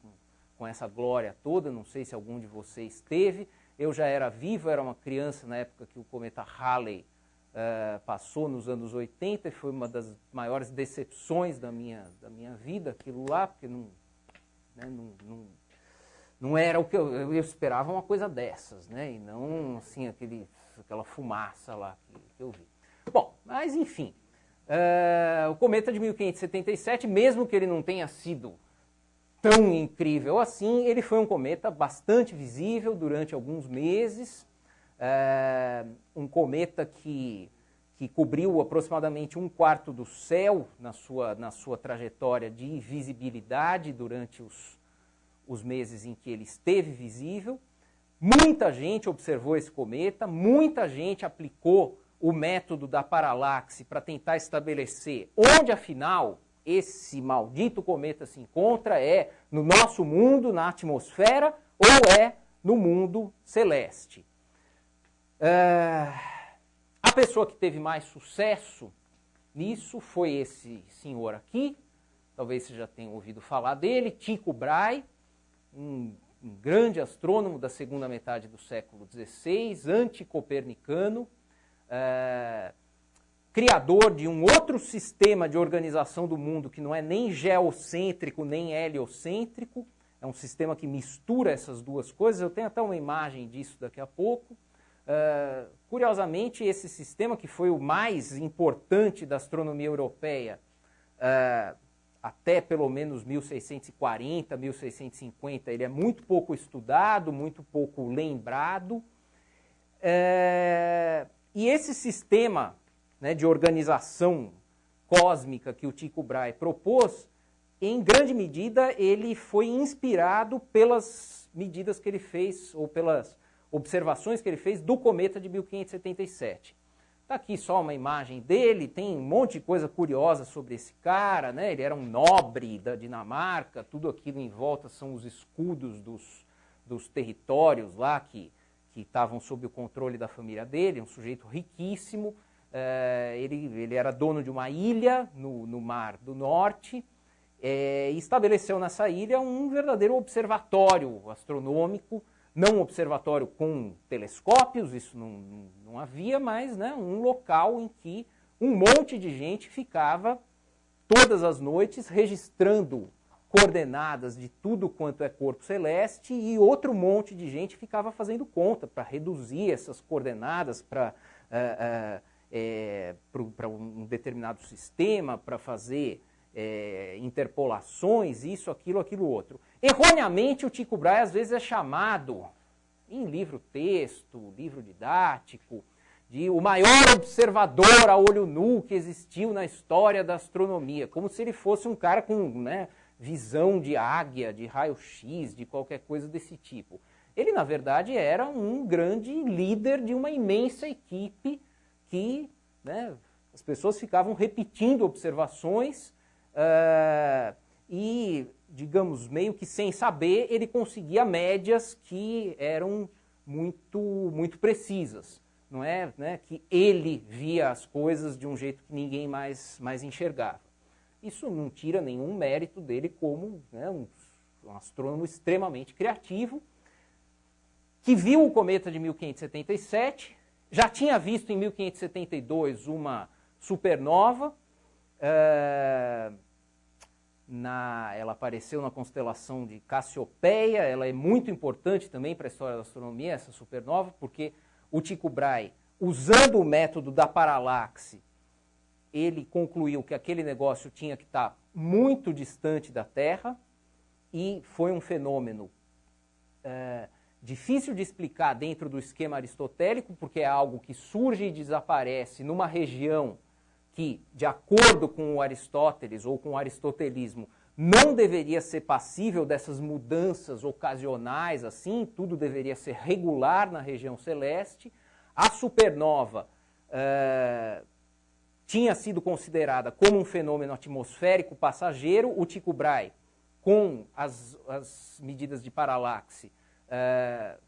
com essa glória toda. Não sei se algum de vocês teve. Eu já era vivo, era uma criança na época que o cometa Halley passou, nos anos 80, e foi uma das maiores decepções da minha vida, aquilo lá, porque não era o que eu esperava, uma coisa dessas, né? E não assim, aquela fumaça lá que eu vi. Bom, mas enfim, o cometa de 1577, mesmo que ele não tenha sido tão incrível assim, ele foi um cometa bastante visível durante alguns meses, um cometa que cobriu aproximadamente 1/4 do céu na sua trajetória de visibilidade durante os meses em que ele esteve visível. Muita gente observou esse cometa, muita gente aplicou o método da paralaxe para tentar estabelecer onde, afinal, esse maldito cometa se encontra, é no nosso mundo, na atmosfera, ou é no mundo celeste. A pessoa que teve mais sucesso nisso foi esse senhor aqui, talvez você já tenha ouvido falar dele, Tycho Brahe, um grande astrônomo da segunda metade do século XVI, anticopernicano, criador de um outro sistema de organização do mundo que não é nem geocêntrico nem heliocêntrico, é um sistema que mistura essas duas coisas. Eu tenho até uma imagem disso daqui a pouco. Curiosamente, esse sistema, que foi o mais importante da astronomia europeia até pelo menos 1640, 1650, ele é muito pouco estudado, muito pouco lembrado. E esse sistema, né, de organização cósmica que o Tycho Brahe propôs, em grande medida ele foi inspirado pelas medidas que ele fez, ou pelas observações que ele fez do cometa de 1577. Está aqui só uma imagem dele, tem um monte de coisa curiosa sobre esse cara, né? Ele era um nobre da Dinamarca, tudo aquilo em volta são os escudos dos territórios lá que estavam sob o controle da família dele, um sujeito riquíssimo. Ele era dono de uma ilha no Mar do Norte, e estabeleceu nessa ilha um verdadeiro observatório astronômico, não um observatório com telescópios, isso não havia, mas, né, um local em que um monte de gente ficava todas as noites registrando coordenadas de tudo quanto é corpo celeste, e outro monte de gente ficava fazendo conta para reduzir essas coordenadas para um determinado sistema, para fazer interpolações, isso, aquilo, outro. Erroneamente, o Tycho Brahe às vezes é chamado, em livro-texto, livro didático, de o maior observador a olho nu que existiu na história da astronomia, como se ele fosse um cara com, né, visão de águia, de raio-x, de qualquer coisa desse tipo. Ele, na verdade, era um grande líder de uma imensa equipe que, né, as pessoas ficavam repetindo observações e, digamos, meio que sem saber, ele conseguia médias que eram muito precisas. Não é, né, que ele via as coisas de um jeito que ninguém mais enxergava. Isso não tira nenhum mérito dele como, né, um astrônomo extremamente criativo, que viu o cometa de 1577, já tinha visto em 1572 uma supernova, ela apareceu na constelação de Cassiopeia. Ela é muito importante também para a história da astronomia, essa supernova, porque o Tycho Brahe, usando o método da paralaxe, ele concluiu que aquele negócio tinha que estar muito distante da Terra, e foi um fenômeno difícil de explicar dentro do esquema aristotélico, porque é algo que surge e desaparece numa região que, de acordo com o Aristóteles ou com o aristotelismo, não deveria ser passível dessas mudanças ocasionais, assim, tudo deveria ser regular na região celeste. A supernova tinha sido considerada como um fenômeno atmosférico passageiro. O Tycho Brahe, com as medidas de paralaxe,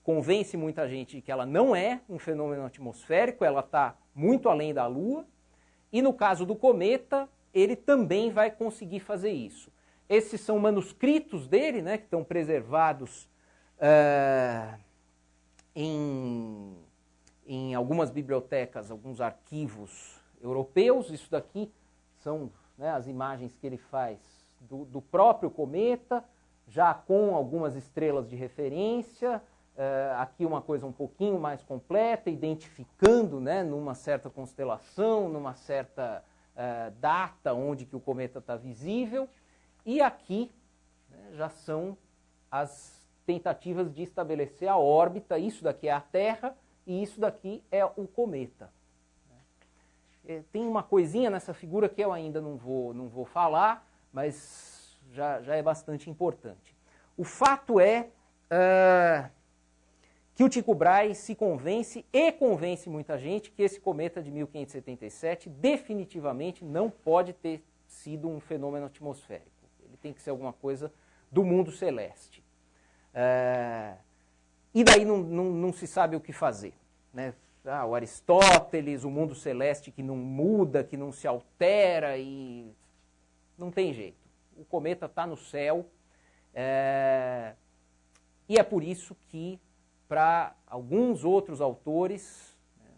convence muita gente de que ela não é um fenômeno atmosférico, ela está muito além da Lua. E no caso do cometa, ele também vai conseguir fazer isso. Esses são manuscritos dele, né, que estão preservados em algumas bibliotecas, alguns arquivos europeus. Isso daqui são, né, as imagens que ele faz do próprio cometa, já com algumas estrelas de referência. Aqui uma coisa um pouquinho mais completa, identificando, né, numa certa constelação, numa certa data onde que o cometa está visível. E aqui, né, já são as tentativas de estabelecer a órbita. Isso daqui é a Terra e isso daqui é o cometa. Tem uma coisinha nessa figura que eu ainda não vou falar, mas já é bastante importante. O fato é que o Tycho Brahe se convence e convence muita gente que esse cometa de 1577 definitivamente não pode ter sido um fenômeno atmosférico. Ele tem que ser alguma coisa do mundo celeste. E daí não se sabe o que fazer, né? O Aristóteles, o mundo celeste que não muda, que não se altera, e não tem jeito. O cometa está no céu, e é por isso que, para alguns outros autores, né,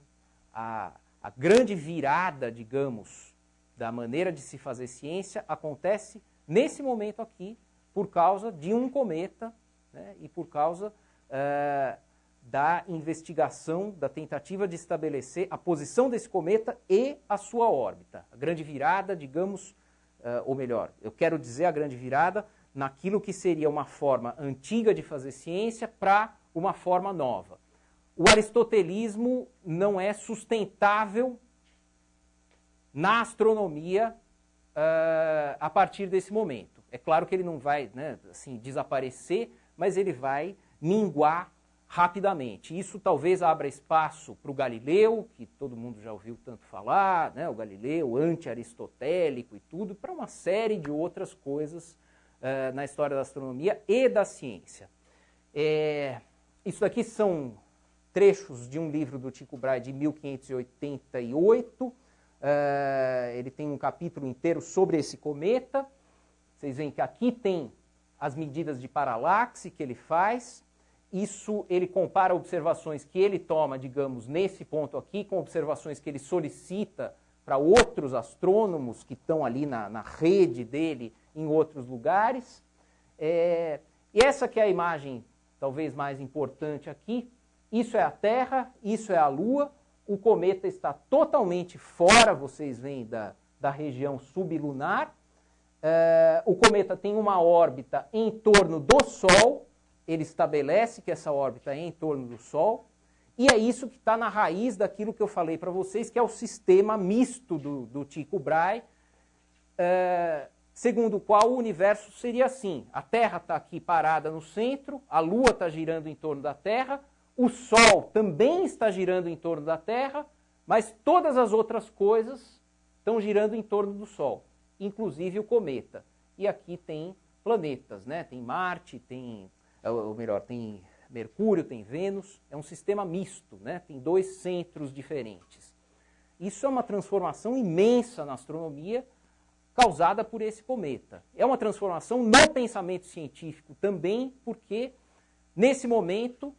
a grande virada, digamos, da maneira de se fazer ciência acontece nesse momento aqui, por causa de um cometa, né, e por causa da investigação, da tentativa de estabelecer a posição desse cometa e a sua órbita. A grande virada, digamos, ou melhor, eu quero dizer a grande virada naquilo que seria uma forma antiga de fazer ciência para uma forma nova. O aristotelismo não é sustentável na astronomia a partir desse momento. É claro que ele não vai, né, assim, desaparecer, mas ele vai minguar rapidamente. Isso talvez abra espaço para o Galileu, que todo mundo já ouviu tanto falar, né, o Galileu anti-aristotélico e tudo, para uma série de outras coisas na história da astronomia e da ciência. Isso daqui são trechos de um livro do Tycho Brahe de 1588. Ele tem um capítulo inteiro sobre esse cometa. Vocês veem que aqui tem as medidas de paralaxe que ele faz. Isso ele compara observações que ele toma, digamos, nesse ponto aqui, com observações que ele solicita para outros astrônomos que estão ali na rede dele em outros lugares. E essa que é a imagem talvez mais importante aqui. Isso é a Terra, isso é a Lua. O cometa está totalmente fora, vocês veem, da região sublunar. O cometa tem uma órbita em torno do Sol. Ele estabelece que essa órbita é em torno do Sol. E é isso que está na raiz daquilo que eu falei para vocês, que é o sistema misto do Tycho Brahe, segundo o qual o universo seria assim. A Terra está aqui parada no centro, a Lua está girando em torno da Terra, o Sol também está girando em torno da Terra, mas todas as outras coisas estão girando em torno do Sol, inclusive o cometa. E aqui tem planetas, né? Tem Marte, tem Mercúrio, tem Vênus. É um sistema misto, né? Tem dois centros diferentes. Isso é uma transformação imensa na astronomia, causada por esse cometa. É uma transformação no pensamento científico também, porque nesse momento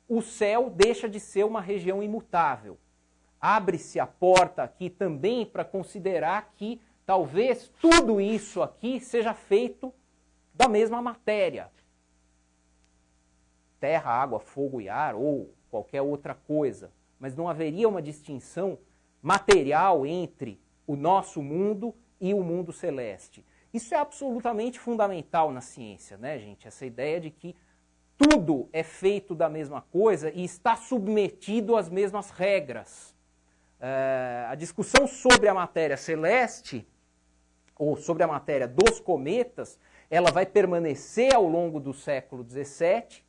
o céu deixa de ser uma região imutável. Abre-se a porta aqui também para considerar que talvez tudo isso aqui seja feito da mesma matéria. Terra, água, fogo e ar, ou qualquer outra coisa. Mas não haveria uma distinção material entre o nosso mundo e o mundo celeste. Isso é absolutamente fundamental na ciência, né, gente? Essa ideia de que tudo é feito da mesma coisa e está submetido às mesmas regras. A discussão sobre a matéria celeste, ou sobre a matéria dos cometas, ela vai permanecer ao longo do século XVII,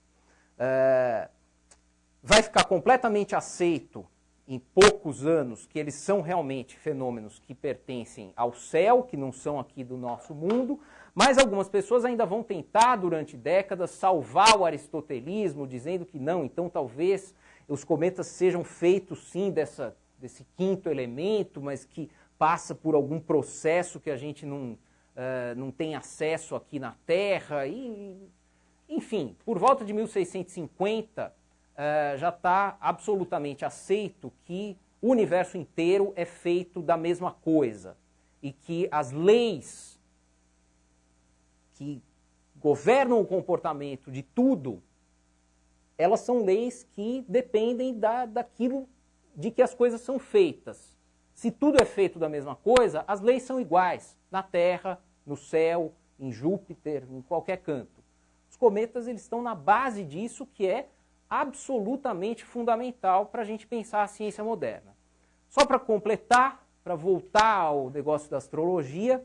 vai ficar completamente aceito em poucos anos que eles são realmente fenômenos que pertencem ao céu, que não são aqui do nosso mundo, mas algumas pessoas ainda vão tentar, durante décadas, salvar o aristotelismo, dizendo que não, então talvez os cometas sejam feitos sim desse quinto elemento, mas que passa por algum processo que a gente não tem acesso aqui na Terra. Enfim, por volta de 1650, já está absolutamente aceito que o universo inteiro é feito da mesma coisa e que as leis que governam o comportamento de tudo, elas são leis que dependem daquilo de que as coisas são feitas. Se tudo é feito da mesma coisa, as leis são iguais, na Terra, no céu, em Júpiter, em qualquer canto. Os cometas eles estão na base disso, que é absolutamente fundamental para a gente pensar a ciência moderna. Só para completar, para voltar ao negócio da astrologia,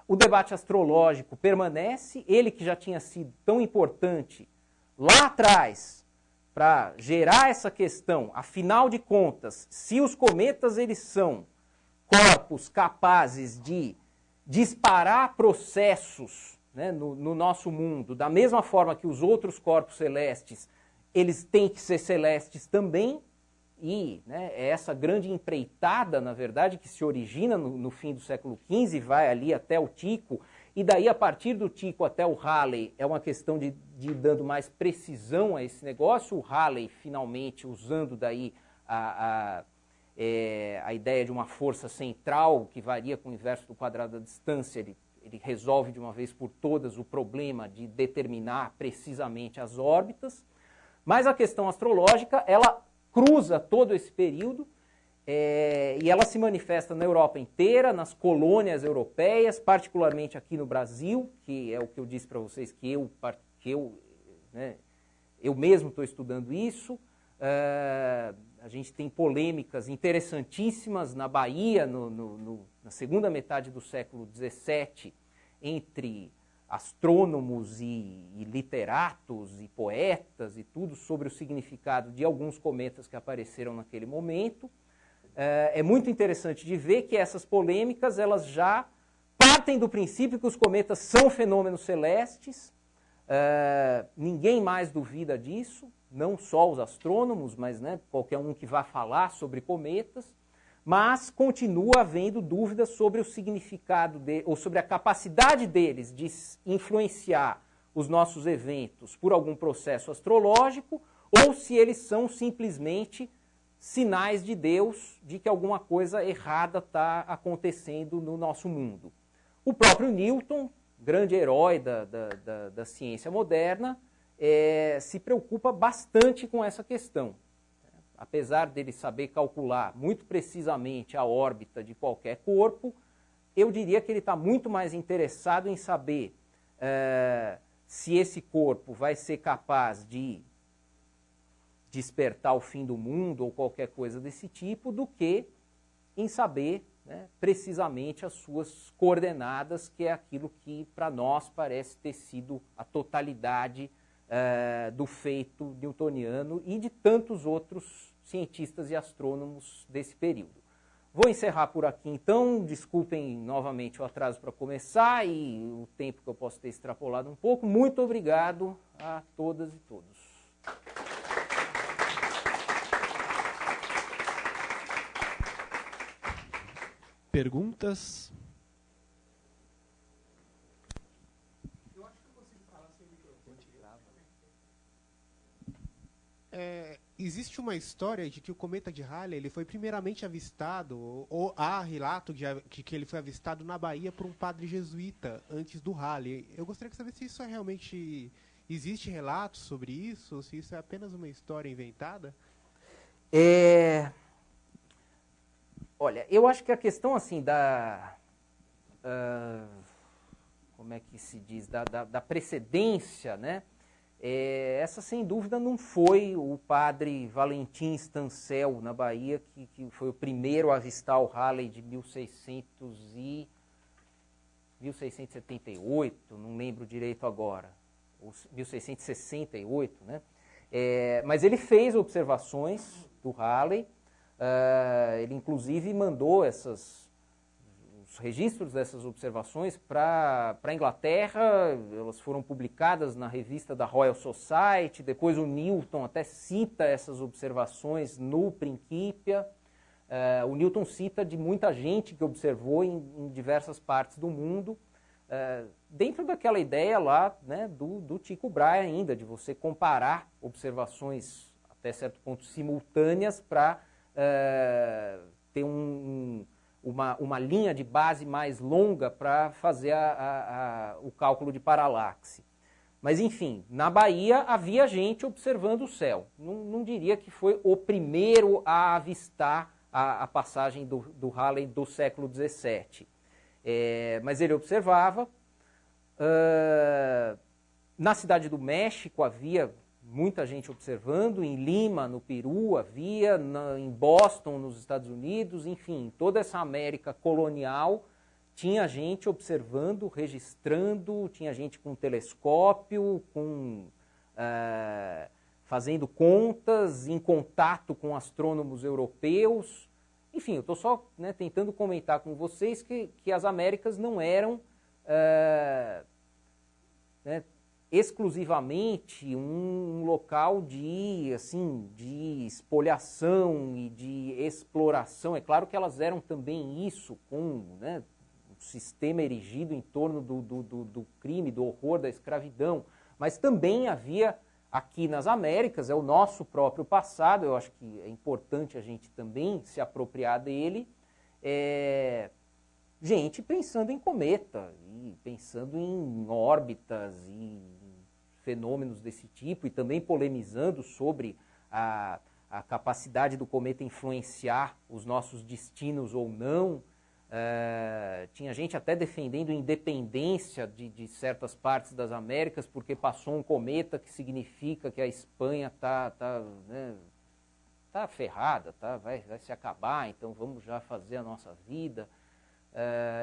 o debate astrológico permanece, ele que já tinha sido tão importante lá atrás para gerar essa questão, afinal de contas, se os cometas eles são corpos capazes de disparar processos, né, no nosso mundo, da mesma forma que os outros corpos celestes, eles têm que ser celestes também, e né, é essa grande empreitada, na verdade, que se origina no fim do século XV, vai ali até o Tycho, e daí a partir do Tycho até o Halley, é uma questão de ir dando mais precisão a esse negócio. O Halley, finalmente, usando daí a ideia de uma força central, que varia com o inverso do quadrado da distância, ele resolve de uma vez por todas o problema de determinar precisamente as órbitas. Mas a questão astrológica, ela cruza todo esse período e ela se manifesta na Europa inteira, nas colônias europeias, particularmente aqui no Brasil, que é o que eu disse para vocês, que eu mesmo estou estudando isso. A gente tem polêmicas interessantíssimas na Bahia, na segunda metade do século XVII, entre astrônomos e literatos e poetas e tudo sobre o significado de alguns cometas que apareceram naquele momento. É muito interessante de ver que essas polêmicas elas já partem do princípio que os cometas são fenômenos celestes. Ninguém mais duvida disso, não só os astrônomos, mas né, qualquer um que vá falar sobre cometas, mas continua havendo dúvidas sobre o significado ou sobre a capacidade deles de influenciar os nossos eventos por algum processo astrológico, ou se eles são simplesmente sinais de Deus de que alguma coisa errada está acontecendo no nosso mundo. O próprio Newton, grande herói da ciência moderna, se preocupa bastante com essa questão. Apesar dele saber calcular muito precisamente a órbita de qualquer corpo, eu diria que ele está muito mais interessado em saber se esse corpo vai ser capaz de despertar o fim do mundo ou qualquer coisa desse tipo, do que em saber né, precisamente as suas coordenadas, que é aquilo que para nós parece ter sido a totalidade do feito newtoniano e de tantos outros cientistas e astrônomos desse período. Vou encerrar por aqui então, desculpem novamente o atraso para começar e o tempo que eu posso ter extrapolado um pouco. Muito obrigado a todas e todos. Perguntas? Eu acho que eu consigo falar sem microfone. Existe uma história de que o cometa de Halley ele foi primeiramente avistado, ou há relato de que ele foi avistado na Bahia por um padre jesuíta antes do Halley. Eu gostaria de saber se isso é realmente... Existe relatos sobre isso, ou se isso é apenas uma história inventada? Olha, eu acho que a questão assim como é que se diz, da precedência, né? Essa sem dúvida não foi o padre Valentim Stancel na Bahia, que foi o primeiro a avistar o Halley de 1678, não lembro direito agora, ou 1668, né? Mas ele fez observações do Halley. Ele, inclusive, mandou os registros dessas observações para a Inglaterra. Elas foram publicadas na revista da Royal Society. Depois o Newton até cita essas observações no Principia. O Newton cita de muita gente que observou em diversas partes do mundo, dentro daquela ideia lá, né, do Tycho Brahe ainda, de você comparar observações até certo ponto simultâneas para ter uma linha de base mais longa para fazer o cálculo de paralaxe. Mas, enfim, na Bahia havia gente observando o céu. Não diria que foi o primeiro a avistar a passagem do Halley do século XVII. Mas ele observava. Na cidade do México havia muita gente observando, em Lima, no Peru, havia, em Boston, nos Estados Unidos, enfim, toda essa América colonial tinha gente observando, registrando, tinha gente com telescópio, fazendo contas, em contato com astrônomos europeus. Enfim, eu estou só, né, tentando comentar com vocês que as Américas não eram exclusivamente um local de espoliação e de exploração. É claro que elas eram também isso, com, né, um sistema erigido em torno do crime, do horror, da escravidão. Mas também havia aqui nas Américas, é o nosso próprio passado, eu acho que é importante a gente também se apropriar dele, gente pensando em cometa, e pensando em órbitas e fenômenos desse tipo, e também polemizando sobre a capacidade do cometa influenciar os nossos destinos ou não. Tinha gente até defendendo independência de certas partes das Américas, porque passou um cometa, que significa que a Espanha está ferrada, vai se acabar, então vamos já fazer a nossa vida.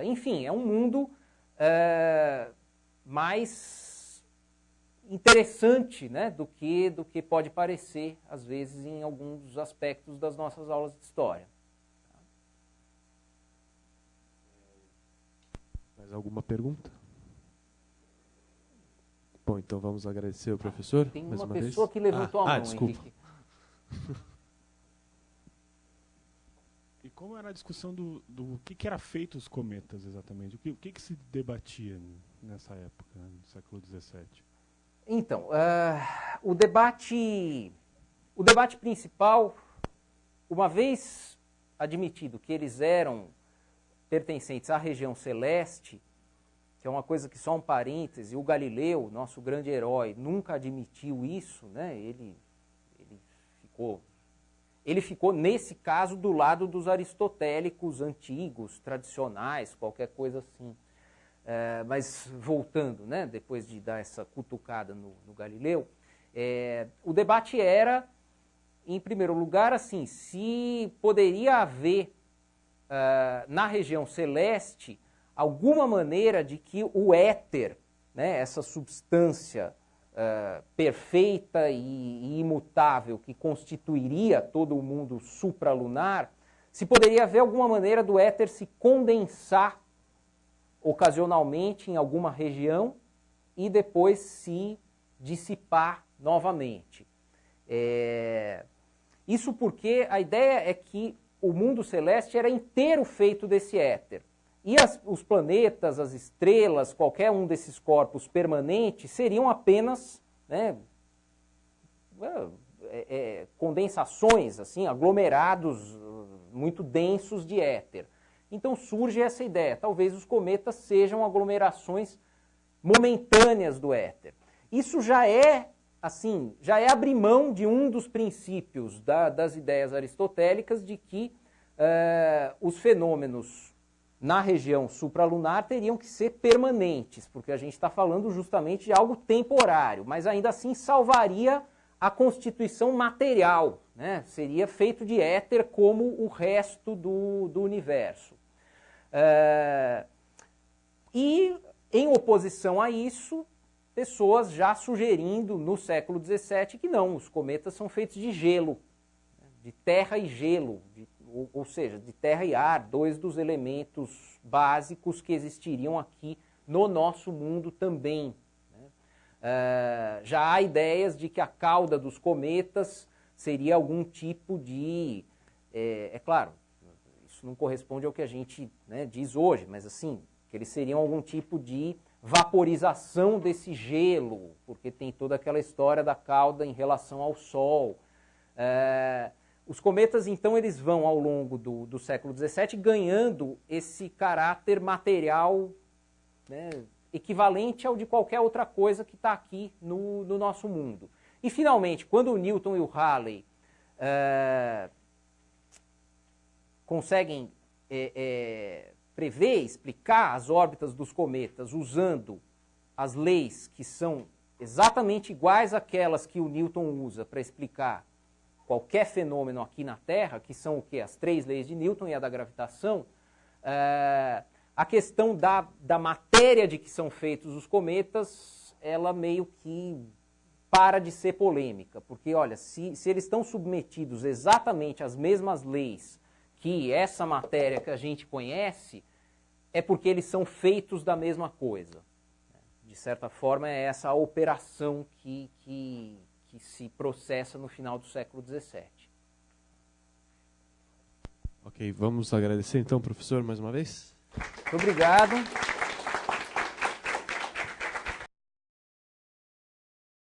Enfim, é um mundo mais interessante, né, do que pode parecer, às vezes, em alguns aspectos das nossas aulas de história. Mais alguma pergunta? Bom, então vamos agradecer ao professor. Tem mais uma uma pessoa vez. que levantou a mão, desculpa. Henrique. E como era a discussão do que era feito os cometas, exatamente? O que se debatia nessa época, né, do século XVII? Então, o debate principal, uma vez admitido que eles eram pertencentes à região celeste, que é uma coisa que só um parêntese, o Galileu, nosso grande herói, nunca admitiu isso, né? Ele ficou, nesse caso, do lado dos aristotélicos antigos, tradicionais, qualquer coisa assim. Mas voltando, né, depois de dar essa cutucada no Galileu, o debate era, em primeiro lugar, assim, se poderia haver na região celeste alguma maneira de que o éter, né, essa substância perfeita e imutável que constituiria todo o mundo supralunar, se poderia haver alguma maneira do éter se condensar ocasionalmente em alguma região e depois se dissipar novamente. Isso porque a ideia é que o mundo celeste era inteiro feito desse éter. E os planetas, as estrelas, qualquer um desses corpos permanentes seriam apenas, né, condensações, assim, aglomerados muito densos de éter. Então surge essa ideia, talvez os cometas sejam aglomerações momentâneas do éter. Isso já é abrir mão de um dos princípios das ideias aristotélicas de que os fenômenos na região supralunar teriam que ser permanentes, porque a gente está falando justamente de algo temporário, mas ainda assim salvaria a constituição material, né? Seria feito de éter como o resto do universo. E, em oposição a isso, pessoas já sugerindo no século XVII que não, os cometas são feitos de gelo. de terra e gelo, ou seja, de terra e ar, dois dos elementos básicos que existiriam aqui no nosso mundo também. Já há ideias de que a cauda dos cometas seria algum tipo de... É claro, isso não corresponde ao que a gente, né, diz hoje, mas assim, que eles seriam algum tipo de vaporização desse gelo, porque tem toda aquela história da cauda em relação ao Sol. Os cometas, então, eles vão, ao longo do século XVII, ganhando esse caráter material, né, equivalente ao de qualquer outra coisa que está aqui no nosso mundo. E, finalmente, quando o Newton e o Halley conseguem prever, explicar as órbitas dos cometas usando as leis que são exatamente iguais àquelas que o Newton usa para explicar qualquer fenômeno aqui na Terra, que são o quê? As 3 leis de Newton e a da gravitação, a questão da matéria de que são feitos os cometas, ela meio que para de ser polêmica, porque, olha, se eles estão submetidos exatamente às mesmas leis que essa matéria que a gente conhece, é porque eles são feitos da mesma coisa. De certa forma, é essa a operação que se processa no final do século XVII. Ok, vamos agradecer então, professor, mais uma vez. Muito obrigado.